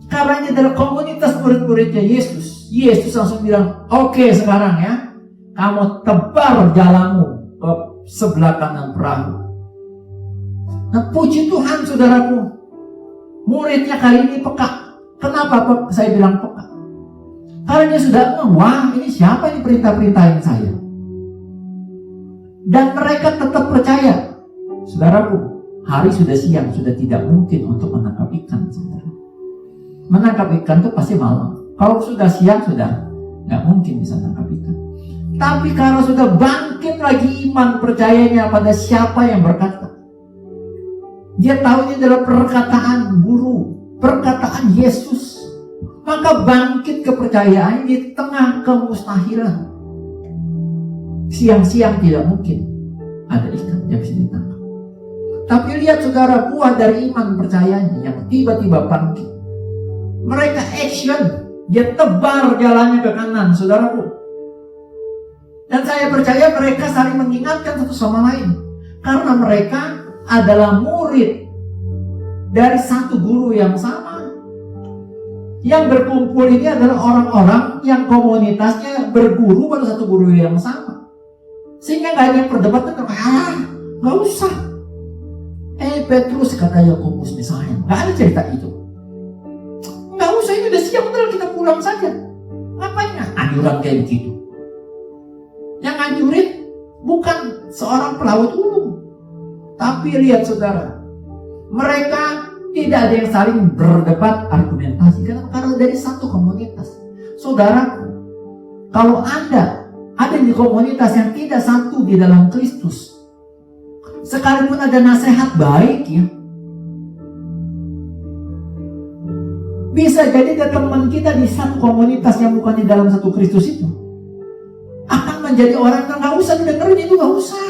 Karena ini adalah komunitas murid-muridnya Yesus. Yesus langsung bilang, "Oke, sekarang ya, kamu tebar jalamu ke sebelah kanan perahu." Nah, puji Tuhan saudaraku, muridnya kali ini peka. Kenapa saya bilang peka? Karena dia sudah, wah, ini siapa yang perintah-perintahin saya? Dan mereka tetap percaya. Saudaraku, hari sudah siang, sudah tidak mungkin untuk menangkap ikan. Saudara. Menangkap ikan itu pasti malam. Kalau sudah siang, sudah nggak mungkin bisa tangkap ikan. Tapi kalau sudah bangkit lagi iman percayanya pada siapa yang berkata, dia tahu ini adalah perkataan guru, perkataan Yesus, maka bangkit kepercayaan di tengah kemustahilan. Siang-siang tidak mungkin ada ikan yang bisa ditangkap. Tapi lihat saudara, buah dari iman percayanya yang tiba-tiba bangkit. Mereka action, dia tebar jalannya ke kanan, saudaraku. Dan saya percaya mereka saling mengingatkan satu sama lain, karena mereka adalah murid dari satu guru yang sama. Yang berkumpul ini adalah orang-orang yang komunitasnya berguru pada satu guru yang sama. Sehingga gak ada yang perdebatan, gak usah. Petrus kata Yakobus misalnya, gak ada cerita itu. Gak usah, ini udah siang, udah kita pulang saja. Ngapain anjuran kayak begitu? Yang nganjurin bukan seorang pelaut umum, tapi lihat saudara, mereka tidak ada yang saling berdebat argumentasi karena dari satu komunitas. Saudara, kalau Anda ada di komunitas yang tidak satu di dalam Kristus, sekalipun ada nasihat baik ya, bisa jadi ada teman kita di satu komunitas yang bukan di dalam satu Kristus itu akan menjadi orang yang gak usah didengerin, itu gak usah.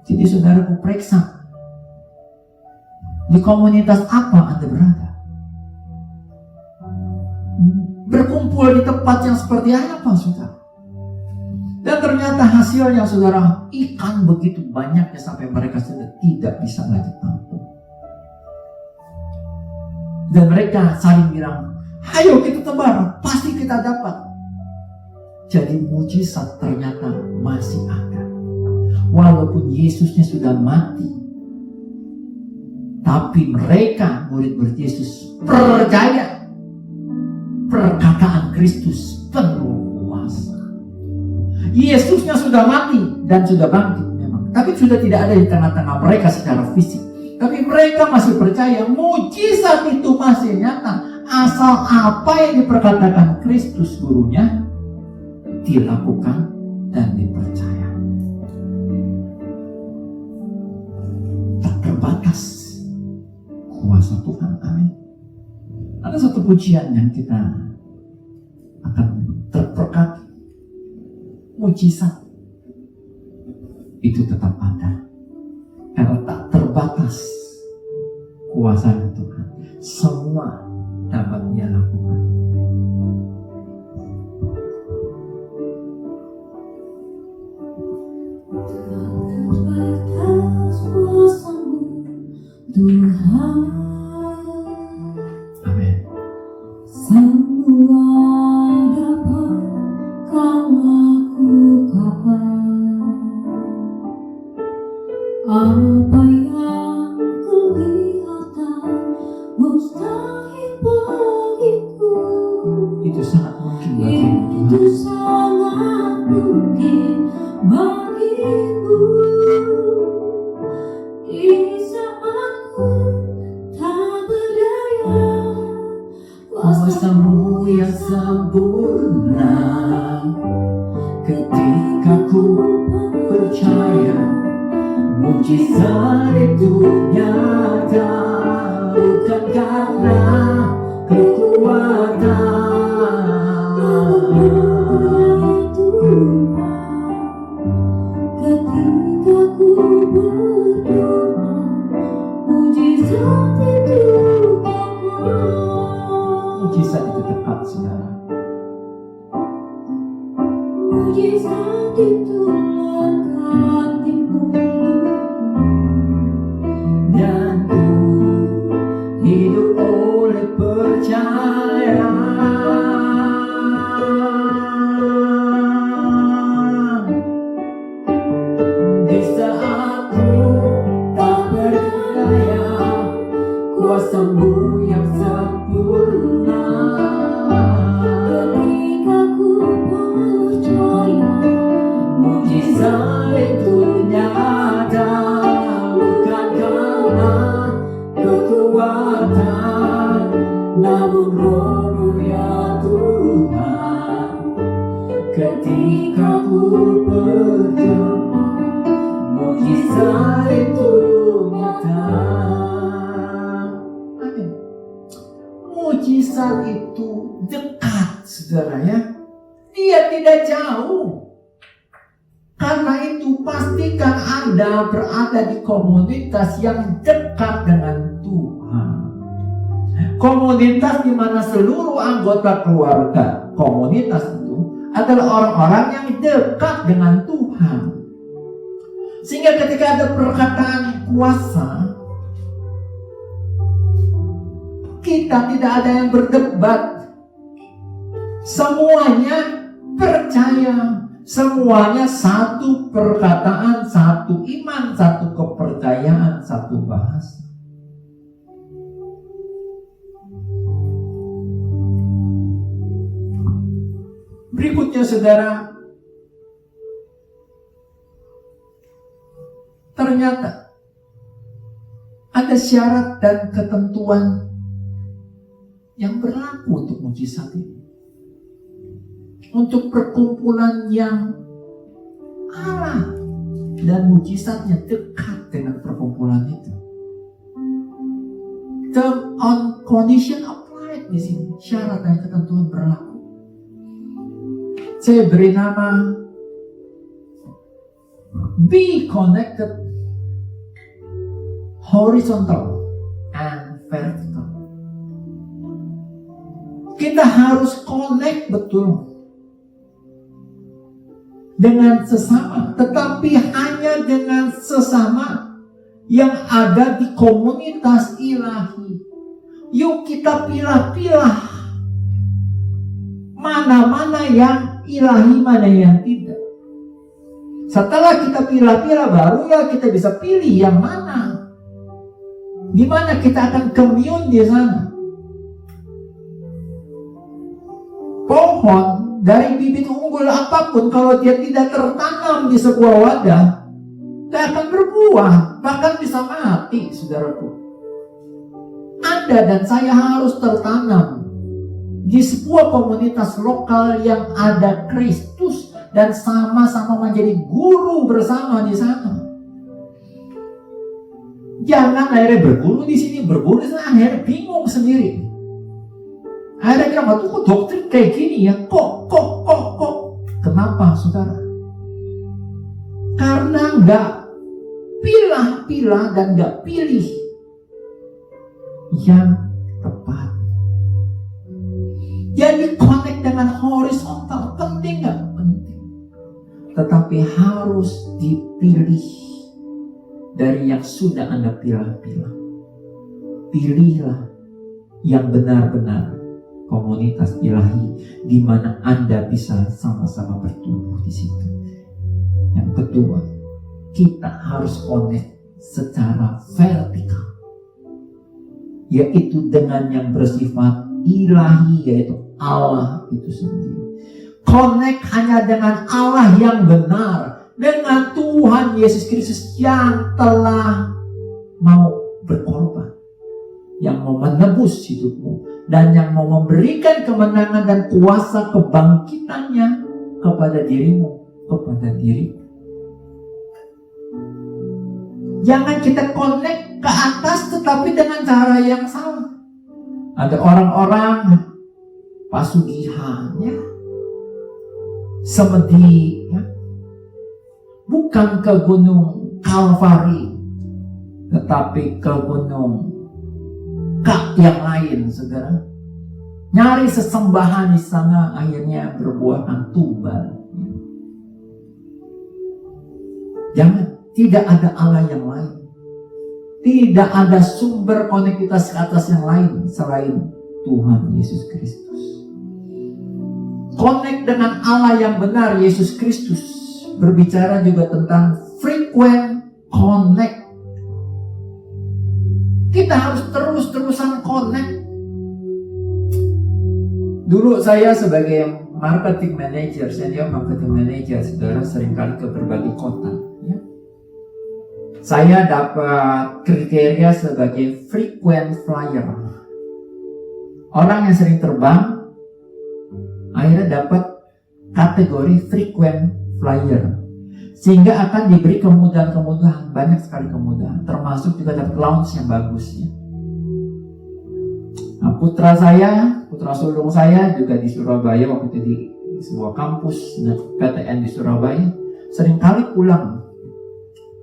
Jadi saudaraku, periksa di komunitas apa Anda berada, berkumpul di tempat yang seperti apa saudara. Dan ternyata hasilnya saudara, ikan begitu banyaknya sampai mereka sudah tidak bisa lagi tampung. Dan mereka saling bilang, ayo kita tebar, pasti kita dapat. Jadi mujizat ternyata masih ada. Walaupun Yesusnya sudah mati, tapi mereka murid-murid Yesus percaya perkataan Kristus penuh kuasa. Yesusnya sudah mati dan sudah bangkit memang, tapi sudah tidak ada di tengah-tengah mereka secara fisik. Tapi mereka masih percaya mujizat itu masih nyata, asal apa yang diperkatakan Kristus gurunya dilakukan dan dipercaya. Tak terbatas kuasa Tuhan, amin. Ada satu pujian yang kita akan terperkati. Mujizat itu tetap ada karena tak terbatas kuasa Tuhan. Semua dapat Dia lakukan. Terbatas kuasa-Mu Tuhan. Amin. Semua dapat Kau lakukan. Apa yang kelihatan mustahil bagiku, Itu sangat mungkin bagimu itu Tuhan. sangat mungkin bagimu. Di saat ku tak berdaya, Kuasa-Mu yang sempurna, ketika ku percaya mujizat itu nyata, bukan karena kekuatan. ketika ku berdoa, mujizat itu Mujizat itu dekat, saudara. mujizat itu lekat di mulutku. Dan ku hidup oleh percaya. Di saat ku tak berdaya, kuasa-Mu yang sempurna. Ketika ku percaya, Mujizat itu ketika ku berjumpa, mujizat itu nyata. Amin. Mujizat itu dekat, saudara ya. Dia tidak jauh. Karena itu pastikan Anda berada di komunitas yang dekat dengan Tuhan. Komunitas di mana seluruh anggota keluarga komunitas itu adalah orang-orang yang dekat dengan Tuhan. Sehingga ketika ada perkataan kuasa, kita tidak ada yang berdebat. Semuanya percaya. Semuanya satu perkataan, satu iman, satu kepercayaan, satu bahasa. Berikutnya saudara, ternyata ada syarat dan ketentuan yang berlaku untuk mujizat ini. Untuk perkumpulan yang Allah dan mujizatnya dekat dengan perkumpulan itu. Term on condition applied di sini, syarat dan ketentuan berlaku. Saya beri nama be connected horizontal and vertical. Kita harus connect betul dengan sesama, tetapi hanya dengan sesama yang ada di komunitas ilahi. Yuk kita pilah-pilah mana-mana yang ilahi, mana yang tidak. Setelah kita pilah-pilah, barulah kita bisa pilih yang mana, di mana kita akan commune di sana. Pohon dari bibit unggul apapun, kalau dia tidak tertanam di sebuah wadah, tidak akan berbuah, bahkan bisa mati, saudaraku. Anda dan saya harus tertanam di sebuah komunitas lokal yang ada Kristus dan sama-sama menjadi guru bersama di sana. Jangan akhirnya berguru di sini, berguru di sana, akhirnya bingung sendiri. Akhirnya bilang, waktu kok doktrin kayak gini ya, kok. Kenapa saudara? Karena nggak pilah-pilah dan nggak pilih yang tepat. Jadi connect dengan horizontal penting nggak? Penting. Tetapi harus dipilih dari yang sudah Anda pilah-pilah. Pilihlah yang benar-benar komunitas ilahi di mana Anda bisa sama-sama bertumbuh di situ. Yang kedua, kita harus connect secara vertikal, yaitu dengan yang bersifat ilahi, yaitu Allah itu sendiri. Connect hanya dengan Allah yang benar, dengan Tuhan Yesus Kristus yang telah mau berkorban, yang mau menebus hidupmu, dan yang mau memberikan kemenangan dan kuasa kebangkitannya kepada dirimu, kepada diriku. Jangan kita connect ke atas tetapi dengan cara yang salah. Ada orang-orang pasugihan ya, semedi ya, bukan ke gunung Kalvari tetapi ke gunung yang lain, saudara. Nyari sesembahan di sana, akhirnya berbuahkan tumbal. Jangan, tidak ada Allah yang lain. Tidak ada sumber konektivitas ke atas yang lain selain Tuhan Yesus Kristus. Connect dengan Allah yang benar, Yesus Kristus. Berbicara juga tentang frequent connect. Kita harus terus-terusan connect. Dulu saya sebagai marketing manager, senior marketing manager, saudara, seringkali ke berbagai kota. Ya. Saya dapat kriteria sebagai frequent flyer. Orang yang sering terbang, akhirnya dapat kategori frequent flyer, sehingga akan diberi kemudahan-kemudahan, banyak sekali kemudahan, termasuk juga dapat lounge yang bagus ya. Nah, putra sulung saya juga di Surabaya, waktu itu di sebuah kampus PTN di Surabaya, seringkali pulang,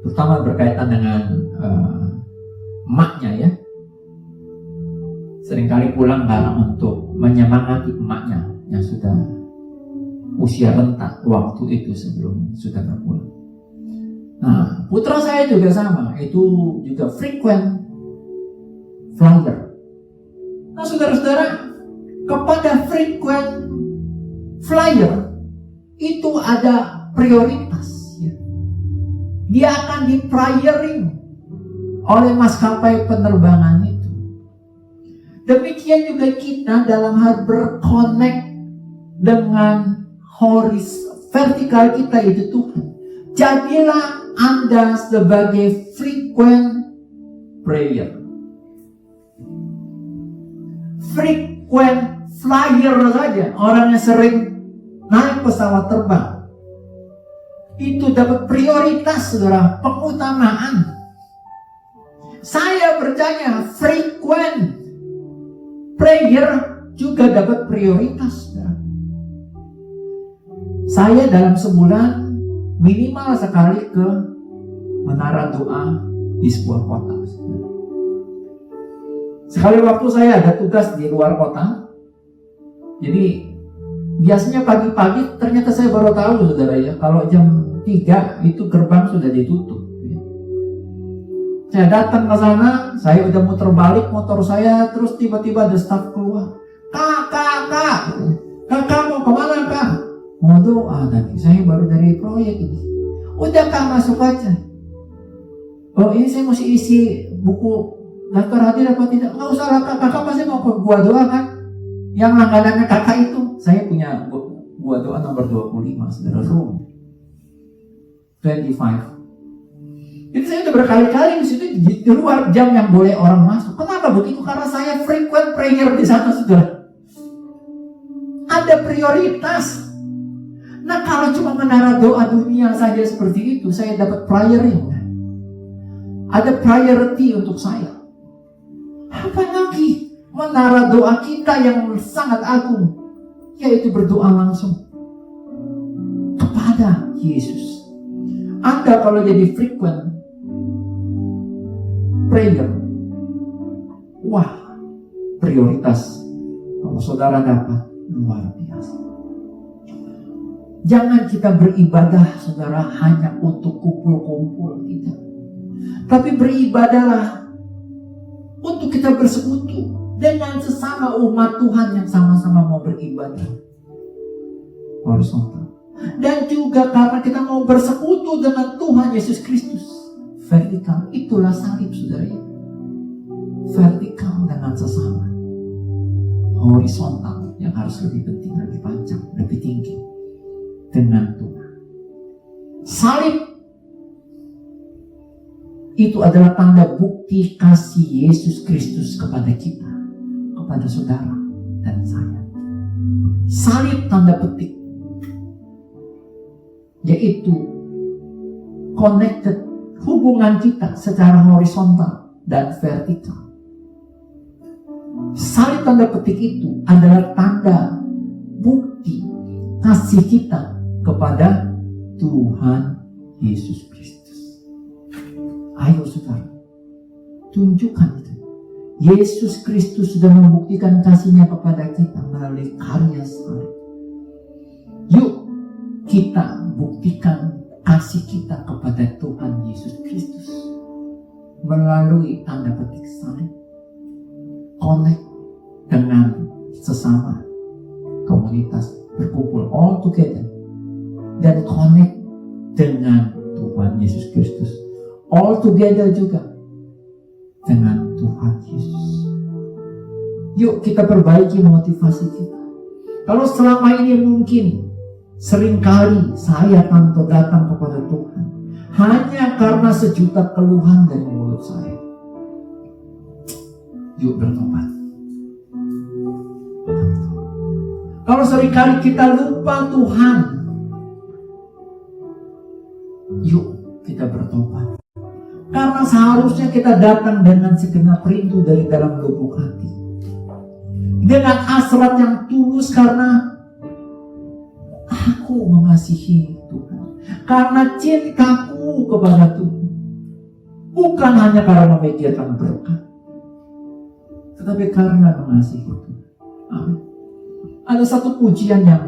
terutama berkaitan dengan emaknya ya. Seringkali pulang karena untuk menyemangati emaknya yang sudah usia renta waktu itu sebelum sudah berpulang. Nah, putra saya juga sama, itu juga frequent flyer. Nah, saudara-saudara, kepada frequent flyer itu ada prioritas ya. Dia akan di-prioring oleh maskapai penerbangan itu. Demikian juga kita dalam hal berconnect dengan vertikal kita itu Tuhan. Jadilah Anda sebagai frequent prayer, frequent flyer saja. Orang yang sering naik pesawat terbang itu dapat prioritas, saudara, pengutamaan. Saya percaya frequent prayer juga dapat prioritas, saudara. Saya dalam sebulan minimal sekali ke menara doa di sebuah kota. Sekali waktu saya ada tugas di luar kota. Jadi biasanya pagi-pagi, ternyata saya baru tahu, saudara ya, kalau jam 3 itu gerbang sudah ditutup. Saya datang ke sana, saya udah muter balik motor saya, terus tiba-tiba ada staf keluar. Kakak mau kemana kak? Mau doa tadi, saya baru dari proyek ini. Udah kak, masuk aja. Oh ini saya mesti isi buku daftar hadir apa tidak? Nggak usah lah kak, kakak pasti mau ke gua doa kan? Yang langganannya kakak itu, saya punya gua doa nomor 25, saudara, room 25. Jadi saya udah berkali-kali di situ di luar jam yang boleh orang masuk. Kenapa begitu? Karena saya frequent prayer di sana, saudara. Ada prioritas. Nah, kalau cuma menara doa dunia saja seperti itu, saya dapat prioring. Ada priority untuk saya. Apa lagi? Menara doa kita yang sangat agung, yaitu berdoa langsung kepada Yesus. Anda kalau jadi frequent prayer, wah, prioritas kalau saudara dapat luar biasa. Jangan kita beribadah, saudara, hanya untuk kumpul-kumpul, tidak. Tapi beribadahlah untuk kita bersekutu dengan sesama umat Tuhan yang sama-sama mau beribadah horizontal. Dan juga karena kita mau bersekutu dengan Tuhan Yesus Kristus, vertikal. Itulah salib, saudara ya. Vertikal dengan sesama. Horizontal yang harus lebih penting, lebih panjang, lebih tinggi dengan Tuhan. Salib itu adalah tanda bukti kasih Yesus Kristus kepada kita, kepada saudara dan saya. Salib tanda petik, yaitu connected, hubungan kita secara horizontal dan vertikal. Salib tanda petik itu adalah tanda bukti kasih kita kepada Tuhan Yesus Kristus. Ayo saudara, tunjukkan itu. Yesus Kristus sudah membuktikan kasih-Nya kepada kita melalui karya salib. Yuk kita buktikan kasih kita kepada Tuhan Yesus Kristus melalui tanda petik salib. Connect dengan sesama komunitas, berkumpul all together, dan connect dengan Tuhan Yesus Kristus all together juga dengan Tuhan Yesus. Yuk kita perbaiki motivasi kita. Kalau selama ini mungkin seringkali saya tanpa datang kepada Tuhan hanya karena sejuta keluhan dari mulut saya. Yuk bertobat. Kalau seringkali kita lupa Tuhan, yuk kita bertobat. Karena seharusnya kita datang dengan segenap rindu dari dalam lubuk hati, dengan hasrat yang tulus, karena aku mengasihi Tuhan, karena cintaku kepada Tuhan, bukan hanya karena memikirkan berkat, tetapi karena mengasihi Tuhan. Amin. Ada satu pujian yang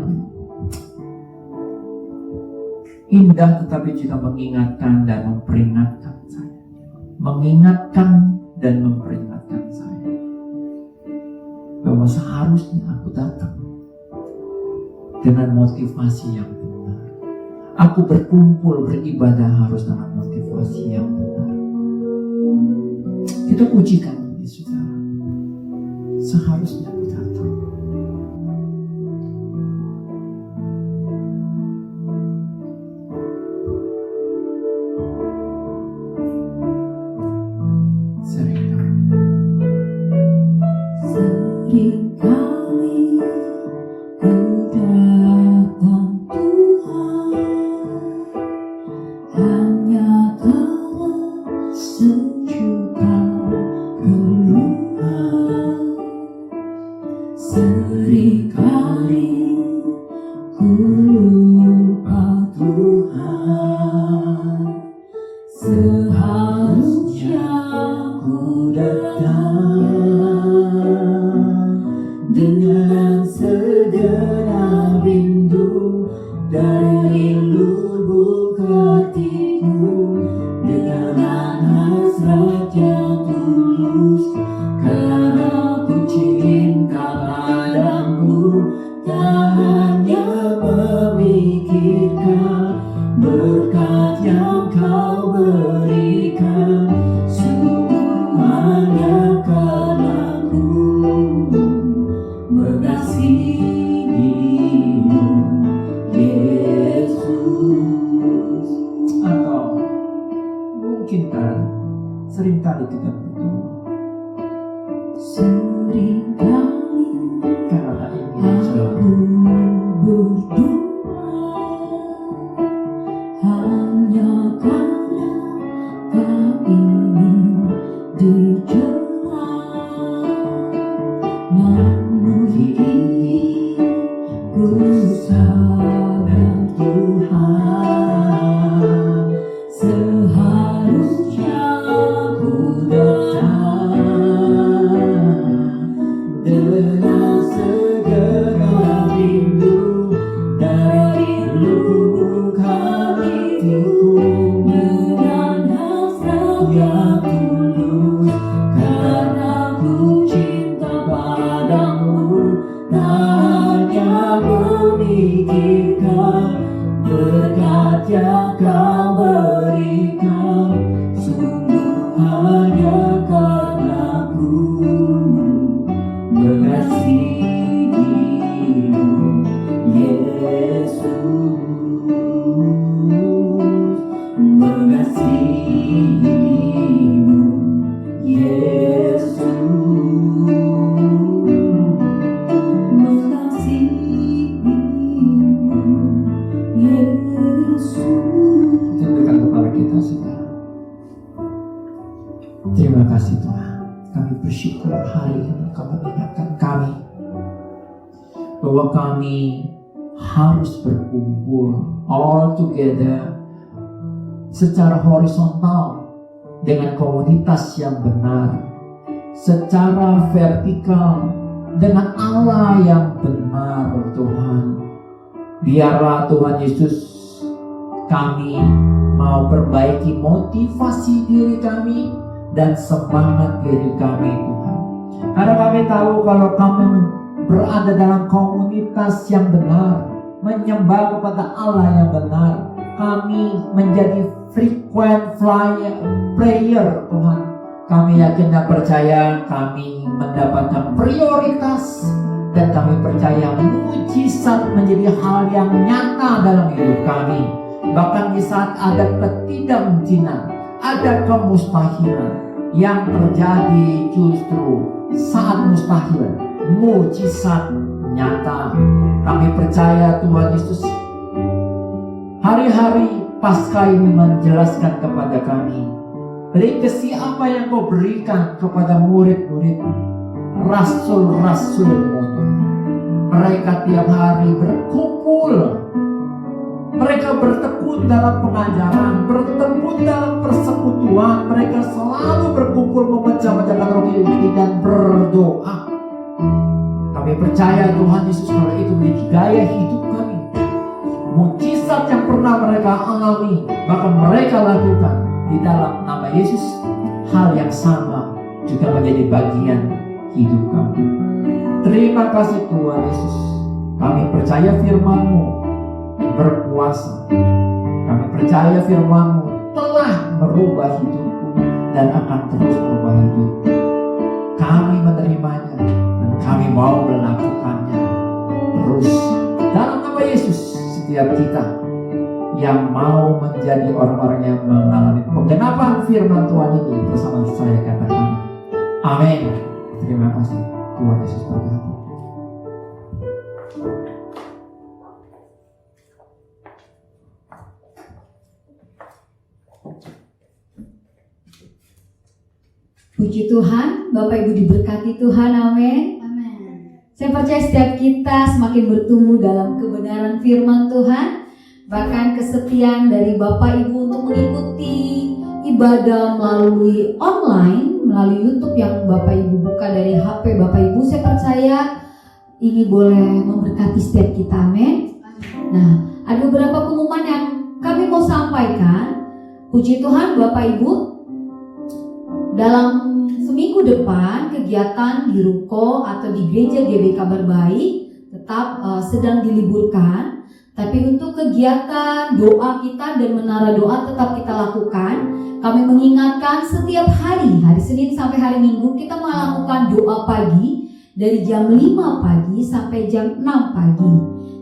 indah, tetapi juga mengingatkan dan memperingatkan saya. Mengingatkan dan memperingatkan saya bahwa seharusnya aku datang dengan motivasi yang benar. Aku berkumpul beribadah harus dengan motivasi yang benar. Kita pujikan ini, saudara. Seharusnya aku datang. Seringkali kita berdoa, karena ingin selalu hanya karena tak ingin dicela. Namun kini ku sadar Tuhan, seharusnya ku datang dengan segenap rindu dari lubuk hatiku, dengan hasrat yang tulus, karena ku cinta padamu, tak hanya memikirkan berkat yang kau berikan, sungguh hanya karena ku mengasihimu, Yesus, mengasihimu, Yesus, mengasihimu, Yesus. tunjukkan kepada kita, saudara. Terima kasih Tuhan. Kami bersyukur hari ini Kau mengingatkan kami bahwa kami harus berkumpul all together secara horizontal dengan komunitas yang benar, secara vertikal dengan Allah yang benar. Tuhan, biarlah Tuhan Yesus, kami mau perbaiki motivasi diri kami dan semangat diri kami, Tuhan. Karena kami tahu kalau kami berada dalam komunitas yang benar, menyembah kepada Allah yang benar, kami menjadi frequent player, Tuhan. Kami yakin dan percaya kami mendapatkan prioritas, dan kami percaya mujizat menjadi hal yang nyata dalam hidup kami. Bahkan di saat ada ketidakmungkinan, ada kemustahilan yang terjadi, justru saat mustahil, mujizat nyata. Kami percaya Tuhan Yesus, hari-hari Paskah ini menjelaskan kepada kami legasi apa yang Kau berikan kepada murid-murid-Mu, rasul-rasul-Mu. Mereka tiap hari berkumpul, mereka bertekun dalam pengajaran, bertekun dalam persekutuan. Mereka selalu berkumpul memecah-mecahkan roti dan berdoa. Kami percaya Tuhan Yesus kalau itu menjadi gaya hidup kami. Mukjizat yang pernah mereka alami, bahkan mereka lakukan di dalam nama Yesus, hal yang sama juga menjadi bagian hidup kami. Terima kasih Tuhan Yesus. Kami percaya firman-Mu berkuasa. Kami percaya firman-Mu telah merubah hidupku dan akan terus merubah hidup. Kami menerimanya dan kami mau melakukannya terus. Dalam nama Yesus, setiap kita yang mau menjadi orang-orang yang mengalami penggenapan firman Tuhan ini bersama saya katakan amin. Terima kasih. Tuhan Yesus berkati. Puji Tuhan, Bapak Ibu diberkati Tuhan, amin. Saya percaya setiap kita semakin bertumbuh dalam kebenaran firman Tuhan. Bahkan kesetiaan dari Bapak Ibu untuk mengikuti ibadah melalui online, melalui YouTube yang Bapak Ibu buka dari HP Bapak Ibu, saya percaya ini boleh memberkati setiap kita, amin. Nah, ada beberapa pengumuman yang kami mau sampaikan. Puji Tuhan Bapak Ibu, dalam seminggu depan kegiatan di Ruko atau di Gereja GB Kabar Baik tetap sedang diliburkan. Tapi untuk kegiatan doa kita dan menara doa tetap kita lakukan. Kami mengingatkan setiap hari Senin sampai hari Minggu kita melakukan doa pagi dari jam 5 pagi sampai jam 6 pagi.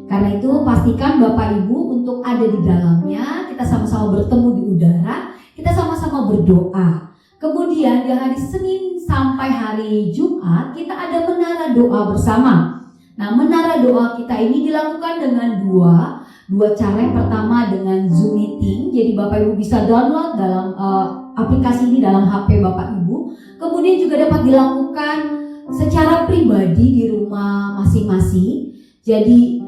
Karena itu pastikan Bapak Ibu untuk ada di dalamnya. Kita sama-sama bertemu di udara, kita sama-sama berdoa. Kemudian di hari Senin sampai hari Jumat kita ada menara doa bersama. Nah, menara doa kita ini dilakukan dengan dua cara. Yang pertama dengan Zoom meeting. Jadi Bapak Ibu bisa download dalam aplikasi ini dalam HP Bapak Ibu. Kemudian juga dapat dilakukan secara pribadi di rumah masing-masing. Jadi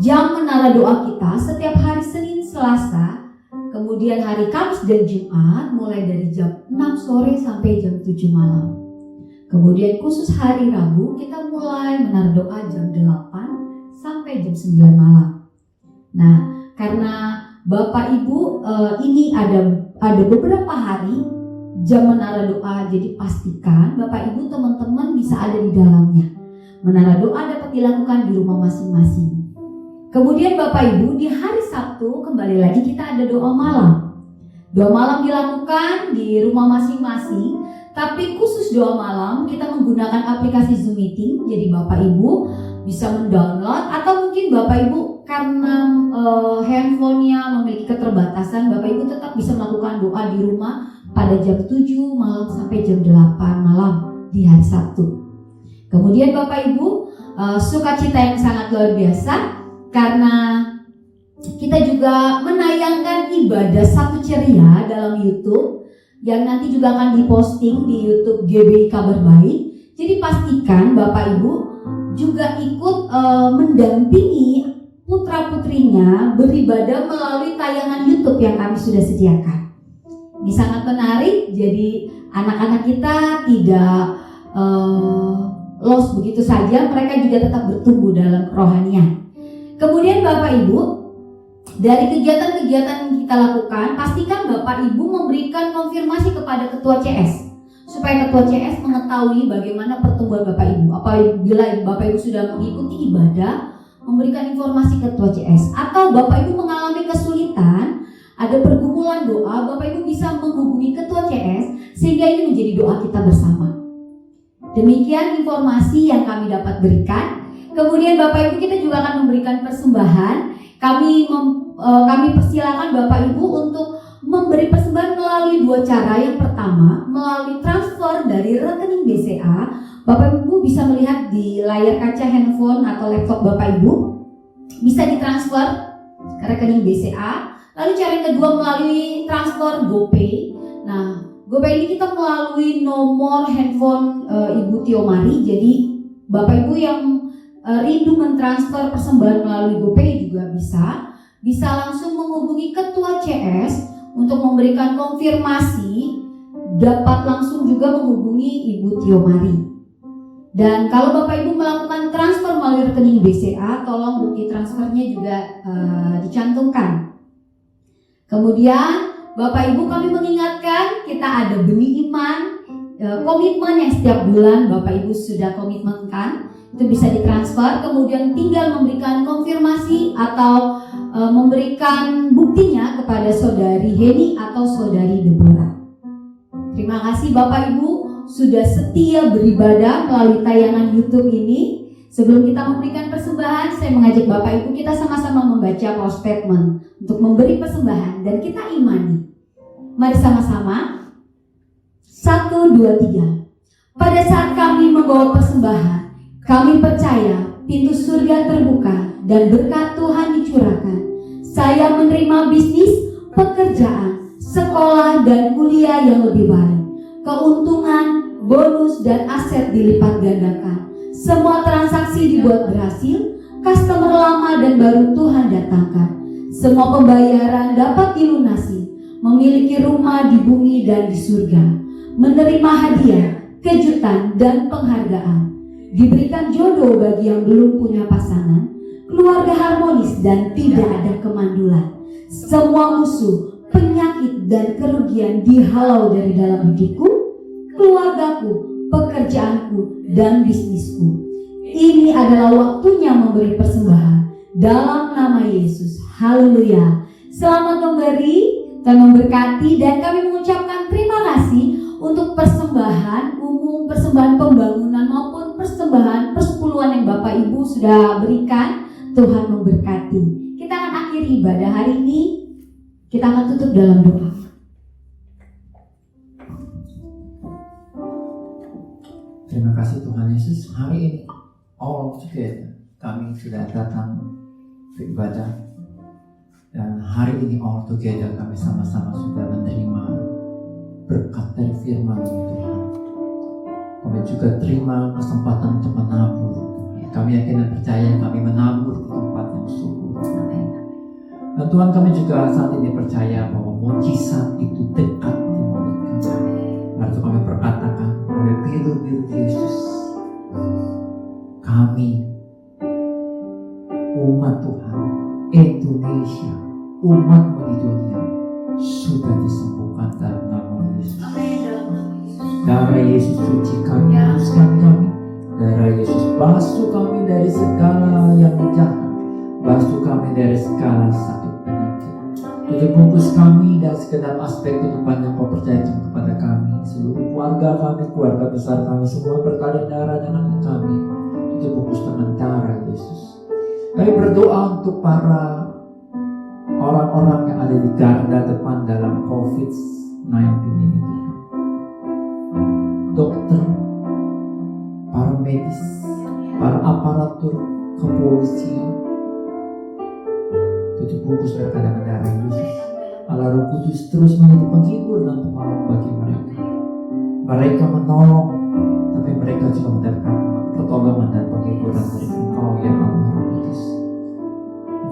jam menara doa kita setiap hari Senin, Selasa, kemudian hari Kamis dan Jumat mulai dari jam 6 sore sampai jam 7 malam. Kemudian khusus hari Rabu kita mulai menara doa jam 8 sampai jam 9 malam. Nah, karena Bapak Ibu ini ada beberapa hari jam menara doa, jadi pastikan Bapak Ibu teman-teman bisa ada di dalamnya. Menara doa dapat dilakukan di rumah masing-masing. Kemudian Bapak Ibu di hari Sabtu kembali lagi kita ada doa malam. Doa malam dilakukan di rumah masing-masing. Tapi khusus doa malam kita menggunakan aplikasi Zoom Meeting. Jadi Bapak Ibu bisa mendownload, atau mungkin Bapak Ibu karena handphonenya memiliki keterbatasan, Bapak Ibu tetap bisa melakukan doa di rumah pada jam 7 malam sampai jam 8 malam di hari Sabtu. Kemudian Bapak Ibu sukacita yang sangat luar biasa karena kita juga menayangkan ibadah Sabtu Ceria dalam YouTube yang nanti juga akan diposting di YouTube GBI Kabar Baik. Jadi pastikan Bapak Ibu juga ikut mendampingi putra-putrinya beribadah melalui tayangan YouTube yang kami sudah sediakan. Ini sangat menarik, jadi anak-anak kita tidak lost begitu saja, mereka juga tetap bertumbuh dalam kerohanian. Kemudian Bapak Ibu, dari kegiatan-kegiatan yang kita lakukan, pastikan Bapak Ibu memberikan konfirmasi kepada Ketua CS supaya Ketua CS mengetahui bagaimana pertumbuhan Bapak Ibu. Apabila Bapak Ibu sudah mengikuti ibadah, memberikan informasi Ketua CS, atau Bapak Ibu mengalami kesulitan, ada pergumulan doa, Bapak Ibu bisa menghubungi Ketua CS sehingga ini menjadi doa kita bersama. Demikian informasi yang kami dapat berikan. Kemudian Bapak Ibu kita juga akan memberikan persembahan. Kami persilakan Bapak Ibu untuk memberi persembahan melalui dua cara. Yang pertama, melalui transfer dari rekening BCA Bapak Ibu bisa melihat di layar kaca handphone atau laptop Bapak Ibu, bisa ditransfer ke rekening BCA. Lalu cara yang kedua melalui transfer GoPay. Nah, GoPay ini kita melalui nomor handphone Ibu Tio Mari. Jadi Bapak Ibu yang rindu mentransfer persembahan melalui GoPay juga bisa langsung menghubungi Ketua CS untuk memberikan konfirmasi. Dapat langsung juga menghubungi Ibu Tio Mari. Dan kalau Bapak Ibu melakukan transfer melalui rekening BCA, tolong bukti transfernya juga dicantumkan. Kemudian Bapak Ibu, kami mengingatkan kita ada benih iman, komitmen yang setiap bulan Bapak Ibu sudah komitmenkan, itu bisa ditransfer, kemudian tinggal memberikan konfirmasi atau memberikan buktinya kepada Saudari Heni atau Saudari Deborah. Terima kasih Bapak Ibu sudah setia beribadah melalui tayangan YouTube ini. Sebelum kita memberikan persembahan, saya mengajak Bapak Ibu kita sama-sama membaca power statement untuk memberi persembahan dan kita imani. Mari sama-sama. 1, 2, 3. Pada saat kami membawa persembahan, kami percaya pintu surga terbuka dan berkat Tuhan dicurahkan. Saya menerima bisnis, pekerjaan, sekolah dan kuliah yang lebih baik. Keuntungan, bonus dan aset dilipat gandakan. Semua transaksi dibuat berhasil, customer lama dan baru Tuhan datangkan. Semua pembayaran dapat dilunasi, memiliki rumah di bumi dan di surga, menerima hadiah, kejutan dan penghargaan, diberikan jodoh bagi yang belum punya pasangan, keluarga harmonis dan tidak ada kemandulan. Semua musuh, penyakit dan kerugian dihalau dari dalam hidupku, keluargaku, pekerjaanku dan bisnisku. Ini adalah waktunya memberi persembahan dalam nama Yesus. Haleluya. Selamat memberi, Tuhan memberkati, dan kami mengucapkan terima kasih untuk persembahan umum, persembahan pembangunan maupun persembahan persepuluhan yang Bapak Ibu sudah berikan. Tuhan memberkati. Kita akan akhiri ibadah hari ini. Kita akan tutup dalam doa. Terima kasih Tuhan Yesus. Hari ini all together kami sudah datang beribadah, dan hari ini all together kami sama-sama sudah menerima berkat dari firman Tuhan. Kami juga terima kesempatan untuk menabur. Kami yakin dan percaya kami menabur di tempat yang subur. Dan Tuhan, kami juga saat ini percaya bahwa mujizat itu dekat di mulut kami. Lalu kami perkatakan oleh biru-biru Yesus, kami umat Tuhan Indonesia, umatmu di dunia sudah disembuhkan dalam nama Yesus. Darah Yesus sucikan kami. Darah Yesus basuh kami dari segala yang jahat, basuh kami dari segala sakit penyakit. Tujuh bungkus kami dan segenap aspek kehidupan yang kau percayakan kepada kami. Seluruh keluarga kami, keluarga besar kami, semua berkali darah dan kami. Tujuh bungkus dengan darah Yesus. Kami berdoa untuk para orang-orang yang ada di garda depan dalam COVID-19 ini. Dokter, para medis, para aparatur kepolisian, tutup bungkus mereka dengan darah Yesus. Allah Roh Kudus terus menjadi penghibur dan penolong bagi mereka. Mereka menolong, tapi mereka juga mendapatkan pertolongan dan penghiburan dari Engkau yang Allah Roh Kudus.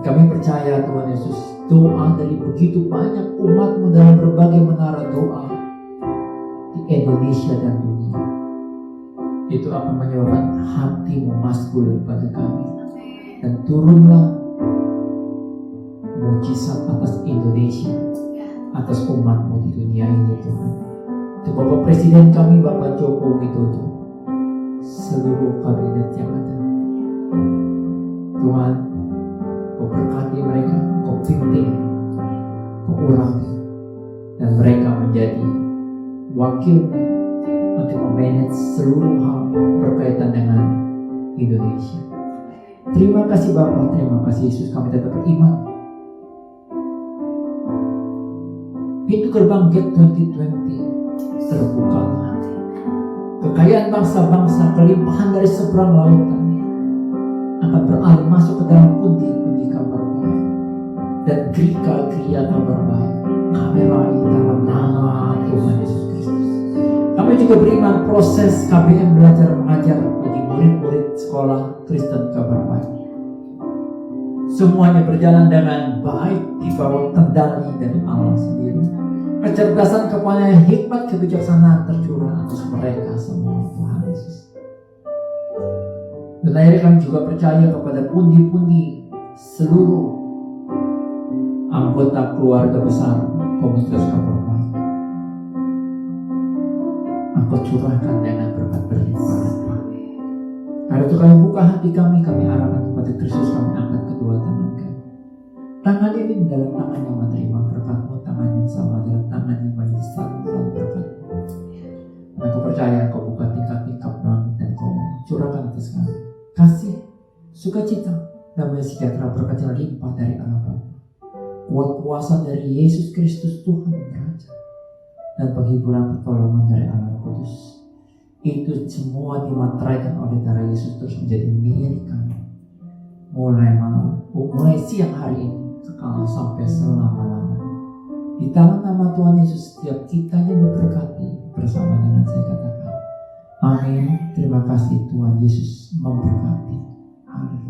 Kami percaya Tuhan Yesus, doa dari begitu banyak umat-Mu dalam berbagai menara doa di Indonesia dan dunia, itu akan menyebabkan hati-Mu masgul pada kami. Dan turunlah mujizat atas Indonesia, atas umat-Mu di dunia ini Tuhan. Untuk Bapak Presiden kami, Bapak Joko Widodo, seluruh kabinet yang ada, Tuhan, Kau berkati mereka, Kau pimpin, Kau urangi, dan mereka menjadi wakil untuk memanage seluruh hal berkaitan dengan Indonesia. Terima kasih Bapak, terima kasih Yesus, kami tetap beriman. Pintu gerbang Gate 2020 terbuka. kekayaan bangsa-bangsa, kelimpahan dari seberang lautan akan beralih masuk ke dalam pundi-pundi kabar baik dan gereja kabar baik. Kami raih dalam nama Tuhan Yesus Kristus. Kami juga beriman proses KBM belajar mengajar bagi murid-murid sekolah Kristen kabar baik. Semuanya berjalan dengan baik di bawah kendali dari Allah sendiri. Kecerdasan, kepandaian, hikmat, kebijaksanaan tercurah atas mereka semua, Tuhan Yesus. Dan akhirnya kami juga percaya kepada pundi-pundi seluruh anggota keluarga besar komunitas kabar baik. Engkau curahkan dengan berkat berlimpah. Karena itu kami buka hati kami arahkan kepada Kristus, kami angkat kedua tangan kami. Tangan ini dalam tangan yang menerima berkat-Mu, tangan yang sama dalam tangan yang menyesal dalam berkat-Mu. Dan aku percaya Engkau buka tingkat-tingkat langit dan Kau curahkan atas kami kasih, sukacita, damai sejahtera, berkat yang limpah dari Allah Bapa, kuat kuasa dari Yesus Kristus Tuhan Raja, dan penghiburan pertolongan dari Allah Kudus. Itu semua dimateraikan oleh darah Yesus terus menjadi milik kami. Mulai siang hari ini kekal sampai selama-lamanya. Di dalam nama Tuhan Yesus setiap kita yang diberkati bersama dengan saya katakan amin. Terima kasih, Tuhan Yesus memberkati. Amin.